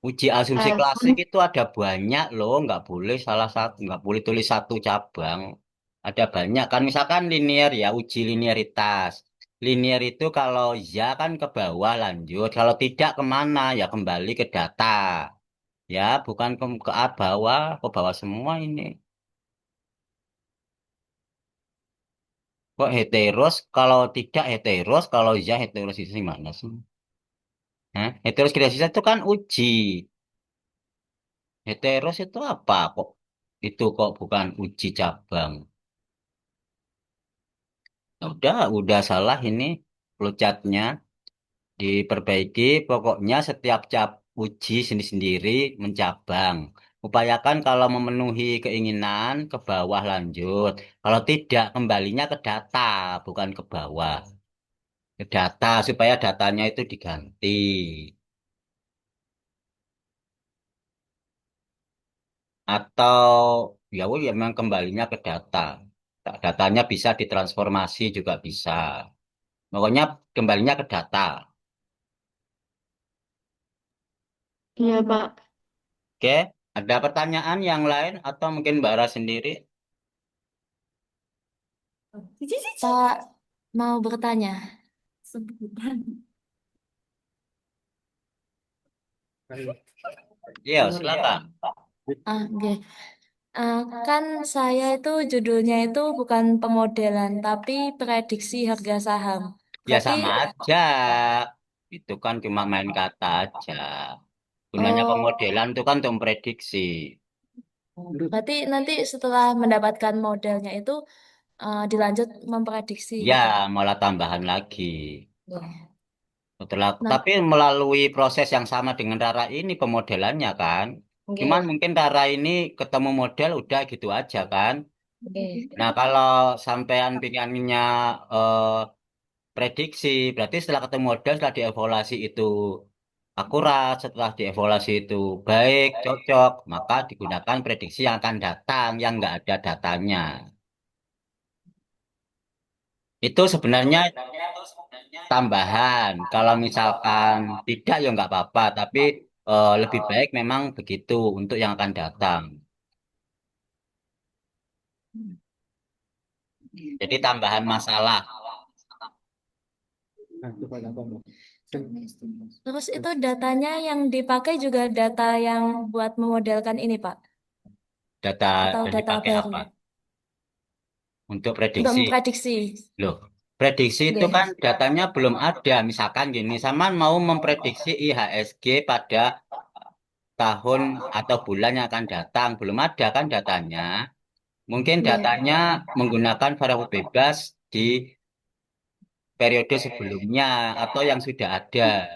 Uji asumsi klasik Kan itu ada banyak loh, nggak boleh salah satu, nggak boleh tulis satu cabang. Ada banyak kan, misalkan linear ya, uji linearitas. Linear itu kalau ya kan ke bawah lanjut, kalau tidak kemana ya kembali ke data. Ya, bukan ke bawah semua ini. Kok heteros, kalau tidak heteros, kalau ya heteros itu gimana sih? Hah? Heteros itu kan uji. Heteros itu apa kok? Itu kok bukan uji cabang. Udah salah ini flowchartnya. Diperbaiki, pokoknya setiap uji sendiri-sendiri mencabang. Upayakan kalau memenuhi keinginan ke bawah lanjut. Kalau tidak, kembalinya ke data, bukan ke bawah. Ke data, supaya datanya itu diganti. Atau ya memang kembalinya ke data. Datanya bisa ditransformasi juga bisa. Pokoknya kembalinya ke data. Iya, Pak. Oke, ada pertanyaan yang lain atau mungkin Mbak Ra sendiri? Pak, mau bertanya. Iya, silakan. Oke. Eh, kan saya itu judulnya itu bukan pemodelan, tapi prediksi harga saham. Ya Berarti, sama aja. Itu kan cuma main kata aja. Gunanya oh, pemodelan itu kan untuk memprediksi. berarti nanti setelah mendapatkan modelnya itu dilanjut memprediksi Ya, gitu. malah tambahan lagi. Oke. Setelah, Nah, tapi melalui proses yang sama dengan Rara ini pemodelannya kan. Cuman oke, mungkin Rara ini ketemu model udah gitu aja kan. oke. Nah, kalau sampean pinginnya eh, prediksi, berarti setelah ketemu model, setelah dievaluasi itu akurat, setelah dievaluasi itu baik, cocok, maka digunakan prediksi yang akan datang, yang nggak ada datanya. Itu sebenarnya tambahan. Kalau misalkan tidak ya nggak apa-apa, tapi lebih baik memang begitu untuk yang akan datang. Jadi tambahan masalah. Nah, coba apa, Mbak? Terus itu datanya yang dipakai juga data yang buat memodelkan ini, Pak? Data Atau dan data dipakai baru? apa? Untuk Untuk prediksi. memprediksi. Loh, prediksi itu kan Oke. datanya belum ada. Misalkan gini, sama mau memprediksi IHSG pada tahun atau bulan yang akan datang. Belum ada kan datanya. Mungkin Oke. datanya menggunakan variabel bebas di periode sebelumnya atau yang sudah ada.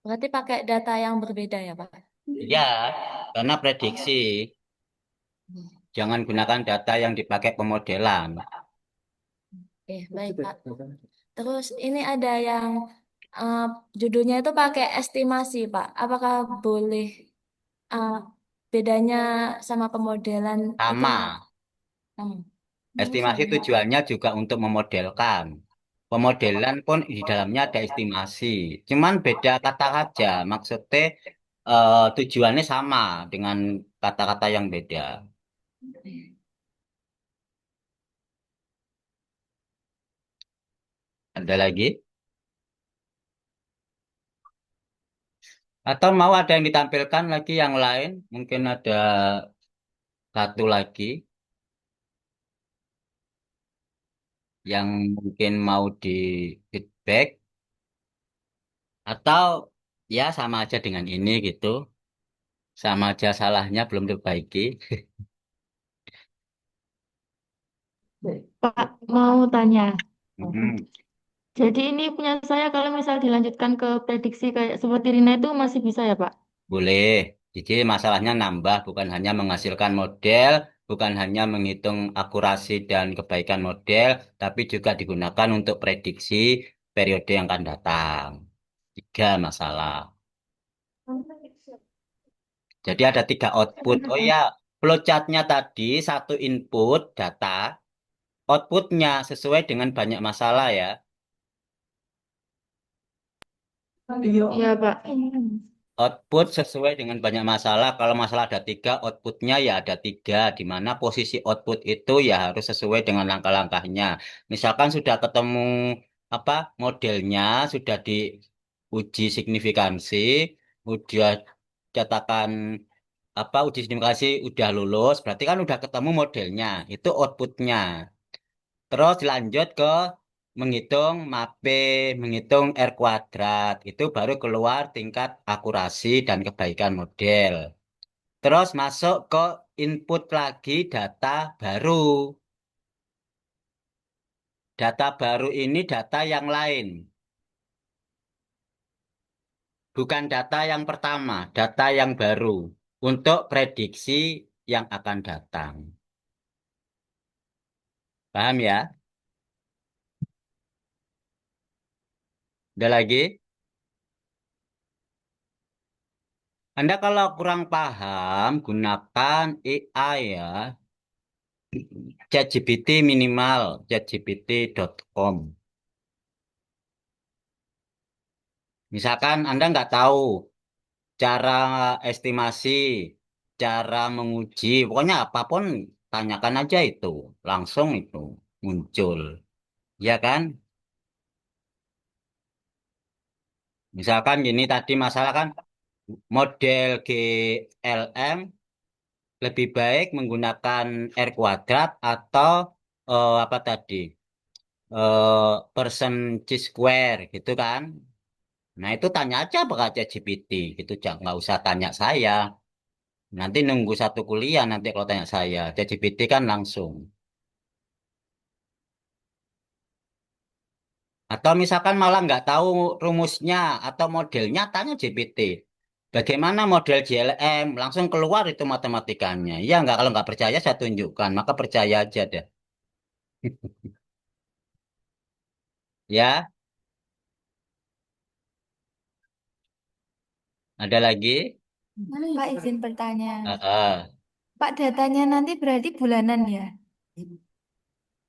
Berarti pakai data yang berbeda ya, Pak? Ya, karena prediksi. Jangan gunakan data yang dipakai pemodelan. Oke, baik, Pak. Terus ini ada yang eh, judulnya itu pakai estimasi, Pak. Apakah boleh eh, bedanya sama pemodelan itu? Sama, Hmm. estimasi tujuannya juga untuk memodelkan. Pemodelan pun di dalamnya ada estimasi. Cuman beda kata aja. Maksudnya tujuannya sama dengan kata-kata yang beda. Ada lagi? Atau mau ada yang ditampilkan lagi yang lain? Mungkin ada satu lagi yang mungkin mau di feedback atau ya sama aja dengan ini gitu. Sama aja salahnya belum diperbaiki. Pak, mau tanya. Mm-mm. Jadi ini punya saya kalau misal dilanjutkan ke prediksi kayak seperti Rina itu masih bisa ya, Pak? Boleh. Jadi masalahnya nambah, bukan hanya menghasilkan model, bukan hanya menghitung akurasi dan kebaikan model, tapi juga digunakan untuk prediksi periode yang akan datang. Tiga masalah. Jadi ada tiga output. Oh ya, flowchartnya tadi satu input data, outputnya sesuai dengan banyak masalah ya. Iya, Pak. Output sesuai dengan banyak masalah. Kalau masalah ada tiga, outputnya ya ada tiga. Di mana posisi output itu ya harus sesuai dengan langkah-langkahnya. Misalkan sudah ketemu apa modelnya, sudah diuji signifikansi, udah catakan apa uji signifikansi udah lulus, berarti kan udah ketemu modelnya. Itu outputnya. Terus dilanjut ke menghitung MAPE, menghitung R kuadrat. Itu baru keluar tingkat akurasi dan kebaikan model. Terus masuk ke input lagi data baru. Data baru ini data yang lain. Bukan data yang pertama, data yang baru. Untuk prediksi yang akan datang. Paham ya? Ada lagi? Anda kalau kurang paham, gunakan AI ya. ChatGPT minimal, chatgpt.com. Misalkan Anda nggak tahu cara estimasi, cara menguji, pokoknya apapun tanyakan aja itu, langsung itu muncul, ya kan? Misalkan gini tadi masalah kan model GLM lebih baik menggunakan R kuadrat atau apa tadi person chi square gitu kan? Nah itu tanya aja ke ChatGPT gitu, jangan nggak usah tanya saya. Nanti nunggu satu kuliah nanti kalau tanya saya, ChatGPT kan langsung. Atau misalkan malah nggak tahu rumusnya atau modelnya, tanya GPT. Bagaimana model JLM? Langsung keluar itu matematikanya. Ya nggak, kalau nggak percaya saya tunjukkan, maka percaya aja deh. Ya, ada lagi? Pak izin bertanya. Heeh. Pak datanya nanti berarti bulanan ya?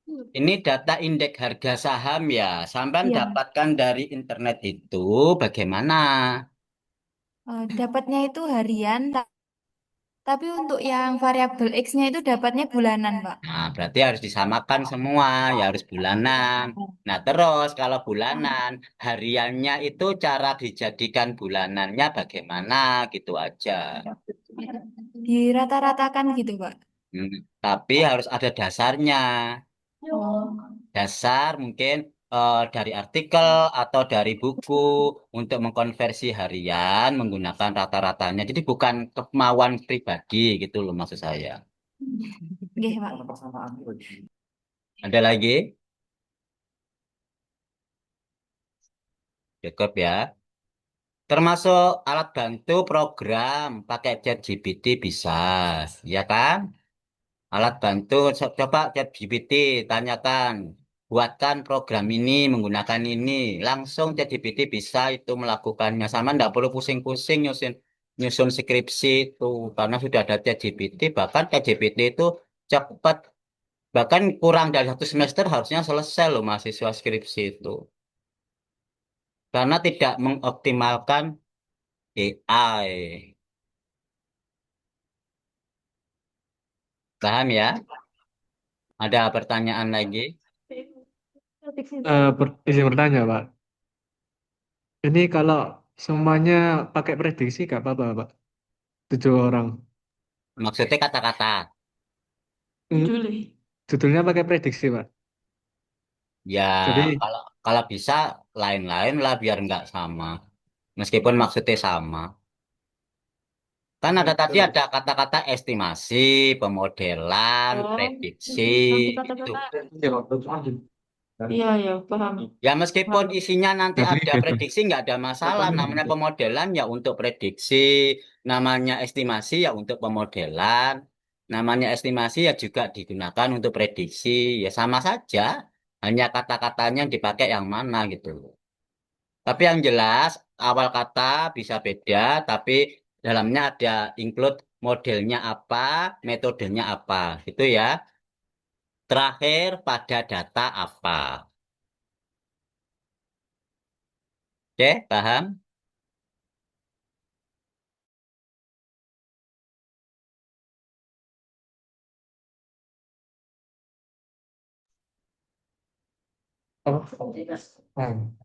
Ini data indeks harga saham ya. Sampai Iya. dapatkan dari internet itu bagaimana? Dapatnya itu harian, tapi untuk yang variabel X-nya itu dapatnya bulanan, Pak. Nah, berarti harus disamakan semua, ya harus bulanan. Nah, terus kalau bulanan, hariannya itu cara dijadikan bulanannya bagaimana gitu aja. Dirata-ratakan gitu, Pak. Hmm, Tapi harus ada dasarnya. Oh. Dasar mungkin dari artikel atau dari buku untuk mengkonversi harian menggunakan rata-ratanya. Jadi bukan kemauan pribadi gitu loh maksud saya. Nggih, Pak. Ada lagi? Cukup ya. Termasuk alat bantu program pakai ChatGPT bisa, ya kan? Alat bantu, coba ChatGPT tanyakan, buatkan program ini menggunakan ini, langsung ChatGPT bisa itu melakukannya. Sama nggak perlu pusing-pusing nyusun nyusun skripsi itu, karena sudah ada ChatGPT. Bahkan ChatGPT itu cepat, bahkan kurang dari satu semester harusnya selesai loh mahasiswa skripsi itu, karena tidak mengoptimalkan AI. Paham ya? Ada pertanyaan lagi? Izin bertanya, Pak. Ini kalau semuanya pakai prediksi nggak apa-apa, Pak? 7 orang. Maksudnya kata-kata. Hmm, Juli. Judulnya pakai prediksi, Pak. Ya, Jadi, kalau kalau bisa lain-lain lah biar nggak sama. Meskipun maksudnya sama. Kan ada tadi ada kata-kata estimasi, pemodelan, Oh, prediksi, nanti itu. kata-kata. Iya, ya, paham. Ya meskipun Paham. isinya nanti jadi ada beda. prediksi nggak ada masalah. Namanya pemodelan ya untuk prediksi, namanya estimasi ya untuk pemodelan, namanya estimasi ya juga digunakan untuk prediksi. Ya sama saja, hanya kata-katanya yang dipakai yang mana gitu. Tapi yang jelas awal kata bisa beda, tapi dalamnya ada include modelnya apa, metodenya apa, gitu ya. Terakhir pada data apa. Oke, paham? Oh. Hmm.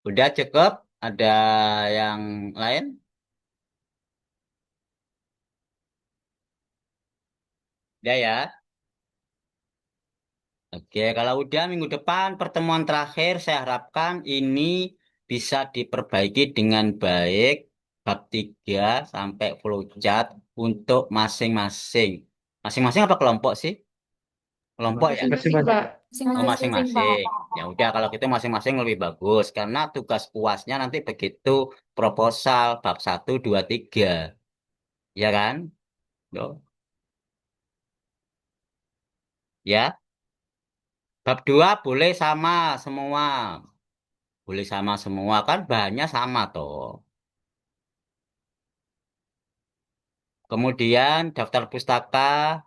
Udah cukup? Ada yang lain? Udah ya. Oke, kalau udah minggu depan pertemuan terakhir saya harapkan ini bisa diperbaiki dengan baik bab 3 sampai flowchart untuk masing-masing. Masing-masing apa kelompok sih? Kelompok ya? Masih Masing-masing, Mas. Pak. Oh, Masing-masing, Pak. masing-masing. Ya udah kalau gitu masing-masing lebih bagus karena tugas UASnya nanti begitu proposal bab 1, 2, 3. Ya kan? Loh. Ya. Bab 2 boleh sama semua. Boleh sama semua kan bahannya sama toh. Kemudian daftar pustaka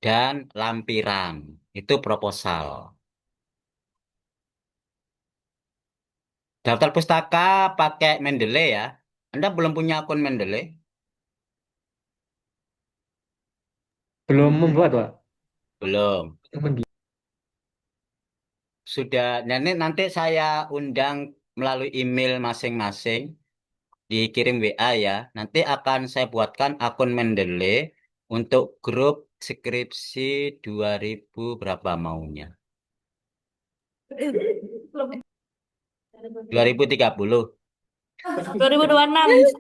dan lampiran. Itu proposal. Daftar pustaka pakai Mendeley ya. Anda belum punya akun Mendeley? Belum membuat, Pak. Belum. Sudah, nanti saya undang melalui email masing-masing, dikirim WA ya. Nanti akan saya buatkan akun Mendeley untuk grup skripsi 2000 berapa maunya? 2030. 2026.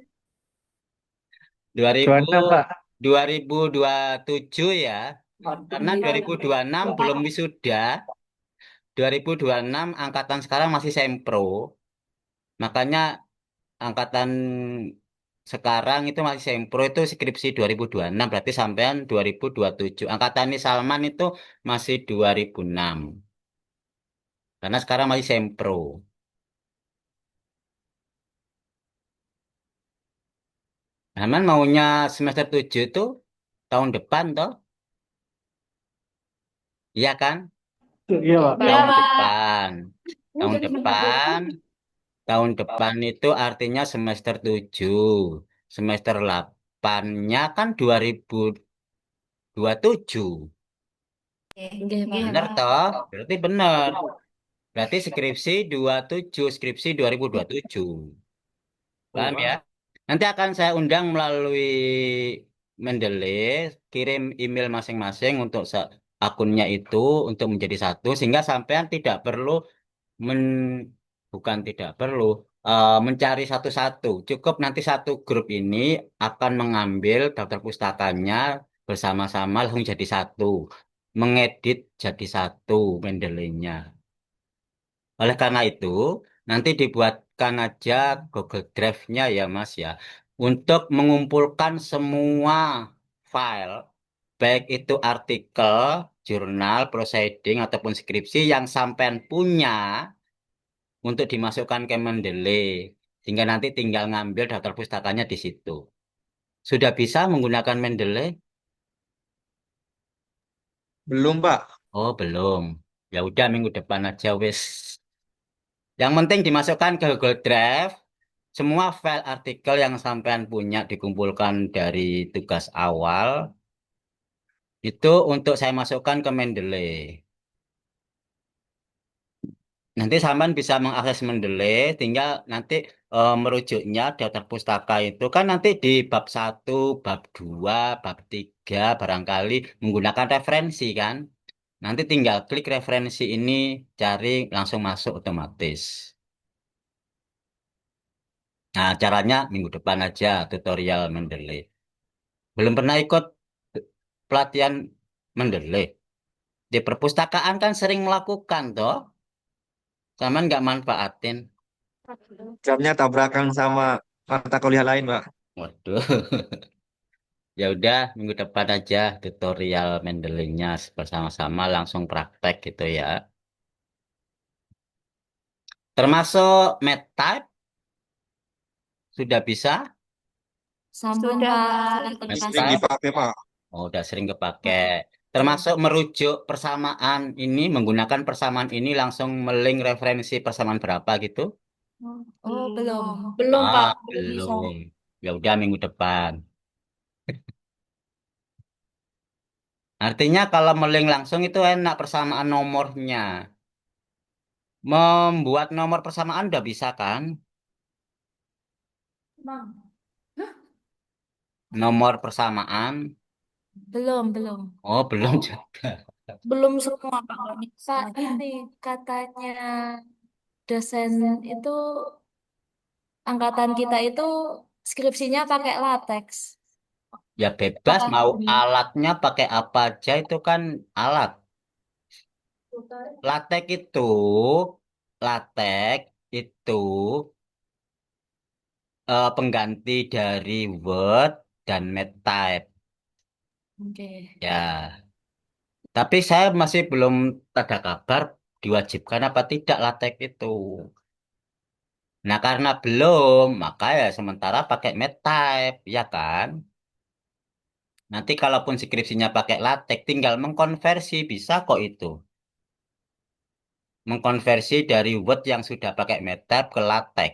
2000, 26, Pak. 2027 ya. Karena 2026 belum wisuda. 2026 angkatan sekarang masih sempro. Makanya angkatan sekarang itu masih sempro itu skripsi 2026 berarti sampean 2027. Angkatan ini Salman itu masih 2006. Karena sekarang masih sempro. Salman maunya semester 7 itu tahun depan toh? Iya kan? Iya, Pak. Iya, Tahun Pak. depan. Tahun depan. Tahun depan itu artinya semester 7. Semester 8-nya kan 2027. Oke, Bener Pak. toh? Berarti bener. Berarti skripsi 27, skripsi 2027. Paham ya? Nanti akan saya undang melalui Mendeley, kirim email masing-masing untuk akunnya itu untuk menjadi satu sehingga sampean tidak perlu men bukan tidak perlu mencari satu-satu. Cukup nanti satu grup ini akan mengambil daftar pustakanya bersama-sama langsung jadi satu. Mengedit jadi satu Mendeley-nya. Oleh karena itu, nanti dibuatkan aja Google Drive-nya ya Mas ya. Untuk mengumpulkan semua file, baik itu artikel, jurnal, proceeding, ataupun skripsi yang sampean punya untuk dimasukkan ke Mendeley. Sehingga nanti tinggal ngambil daftar pustakanya di situ. Sudah bisa menggunakan Mendeley? Belum, Pak. Oh, belum. Ya udah minggu depan aja wes. Yang penting dimasukkan ke Google Drive. Semua file artikel yang sampean punya dikumpulkan dari tugas awal itu untuk saya masukkan ke Mendeley. Nanti sampean bisa mengakses Mendeley, tinggal nanti merujuknya daftar pustaka itu kan nanti di bab 1, bab 2, bab 3 barangkali menggunakan referensi kan. Nanti tinggal klik referensi ini, cari langsung masuk otomatis. Nah, caranya minggu depan aja tutorial Mendeley. Belum pernah ikut pelatihan Mendeley. Di perpustakaan kan sering melakukan toh, sama nggak manfaatin. Jamnya tabrakan sama mata kuliah lain, Pak. Waduh, ya udah minggu depan aja tutorial Mendeley-nya bersama-sama langsung praktek gitu ya. Termasuk MATLAB sudah bisa Sampun, Sudah, Pak. Pak. Terima Sering kasih. MATLAB. dipakai, Pak. Oh, udah sering kepake. Termasuk merujuk persamaan ini menggunakan persamaan ini langsung melink referensi persamaan berapa gitu? Oh, belum. Belum, Ah, Pak. Belum bisa. belum. Ya udah minggu depan. Artinya kalau melink langsung itu enak persamaan nomornya. Membuat nomor persamaan udah bisa kan? Nomor persamaan. Belum, belum. Oh, belum juga. Belum semua, Pak. Pak, ini katanya dosen itu angkatan kita itu skripsinya pakai latex. Ya bebas Apakah mau benar? alatnya pakai apa aja itu kan alat. Latex itu, latex itu pengganti dari Word dan MathType. Oke. Ya, tapi saya masih belum ada kabar diwajibkan apa tidak latex itu. Nah, karena belum, maka ya sementara pakai MathType, ya kan? Nanti kalaupun skripsinya pakai latex, tinggal mengkonversi, bisa kok itu. Mengkonversi dari Word yang sudah pakai MathType ke latex.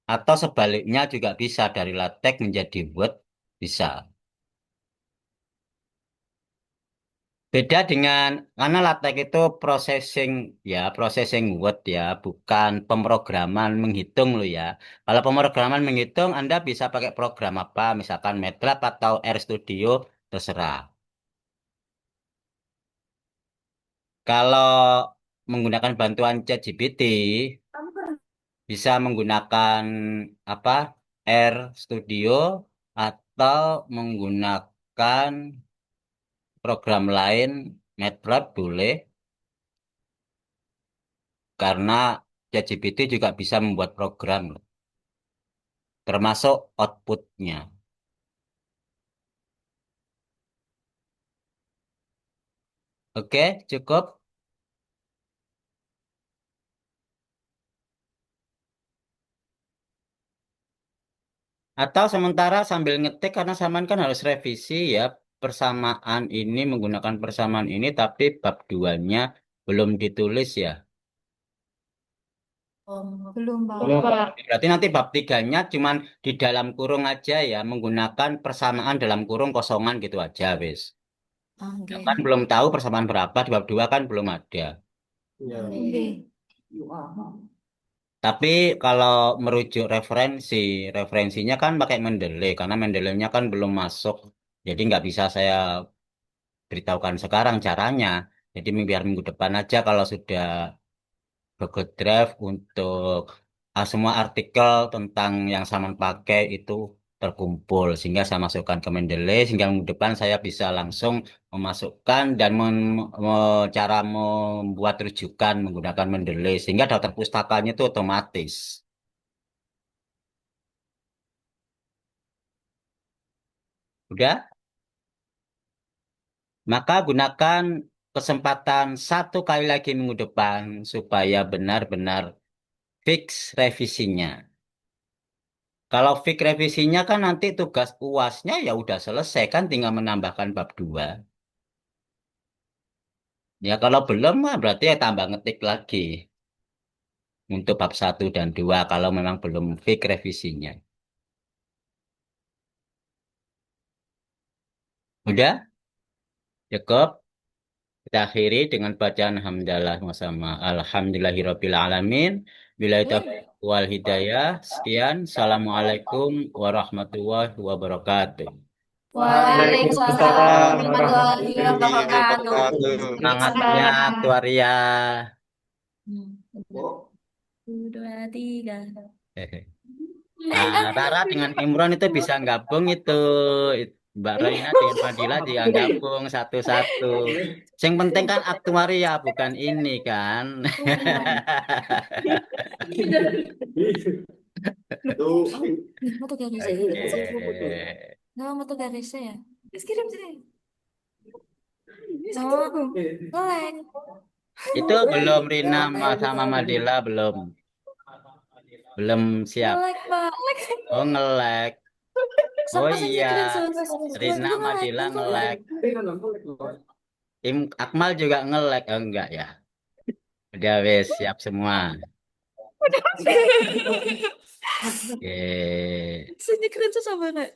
Atau sebaliknya juga bisa, dari latex menjadi Word, bisa. Beda dengan, karena latex itu processing, ya, processing Word ya, bukan pemrograman menghitung loh ya. Kalau pemrograman menghitung, Anda bisa pakai program apa, misalkan MATLAB atau RStudio, terserah. Kalau menggunakan bantuan ChatGPT, bisa menggunakan apa, RStudio atau menggunakan program lain, MATLAB boleh, karena ChatGPT juga bisa membuat program, termasuk outputnya. Oke, cukup. Atau sementara sambil ngetik, karena samaan kan harus revisi ya, persamaan ini, menggunakan persamaan ini, tapi bab 2-nya belum ditulis ya. Belum, Pak. Belum, Pak. Pak. Berarti nanti bab 3-nya cuman di dalam kurung aja ya, menggunakan persamaan dalam kurung kosongan gitu aja, wis. Ya Oke. kan belum tahu persamaan berapa, di bab 2 kan belum ada. Oke. Tapi kalau merujuk referensi, referensinya kan pakai Mendeley, karena Mendeley-nya kan belum masuk. Jadi nggak bisa saya beritahukan sekarang caranya. Jadi biar minggu depan aja kalau sudah Google Drive untuk semua artikel tentang yang saya pakai itu terkumpul. Sehingga saya masukkan ke Mendeley, sehingga minggu depan saya bisa langsung memasukkan dan cara membuat rujukan menggunakan Mendeley. Sehingga daftar pustakanya itu otomatis. Udah? Maka gunakan kesempatan satu kali lagi minggu depan supaya benar-benar fix revisinya. Kalau fix revisinya kan nanti tugas UASnya ya udah selesai kan, tinggal menambahkan bab 2. Ya kalau belum mah berarti ya tambah ngetik lagi untuk bab 1 dan 2 kalau memang belum fix revisinya. Udah? Cukup? Kita akhiri dengan bacaan hamdalah bersama alhamdulillahirabbil alamin. Bila taufiq wal hidayah. Sekian. Assalamualaikum warahmatullahi wabarakatuh. Waalaikumsalam Waalaikumsalam warahmatullahi warahmatullahi wabarakatuh. wabarakatuh. Semangatnya Tuaria. Satu, dua, tiga. Nah, Rara dengan Imron itu bisa gabung itu. Mbak Raina dengan Fadila juga gabung satu-satu. Yang penting kan aktuaria, bukan ini kan. Foto garisnya. Oke. Nggak foto garisnya ya? Terus kirim sini. Oh, ngelek. Itu belum Rina sama Madila belum. Belum siap. Ngelek, Pak. Oh, ngelek. Oh Sama saya iya, screenshot. Rina Gue ngelek, Madila gue ngelek. ngelek. Akmal juga ngelek. Oh, enggak ya. Udah wes siap semua. Oke. Sini screenshot sama nggak?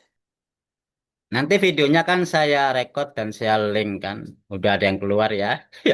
Nanti videonya kan saya record dan saya link kan. Udah ada yang keluar ya. Ya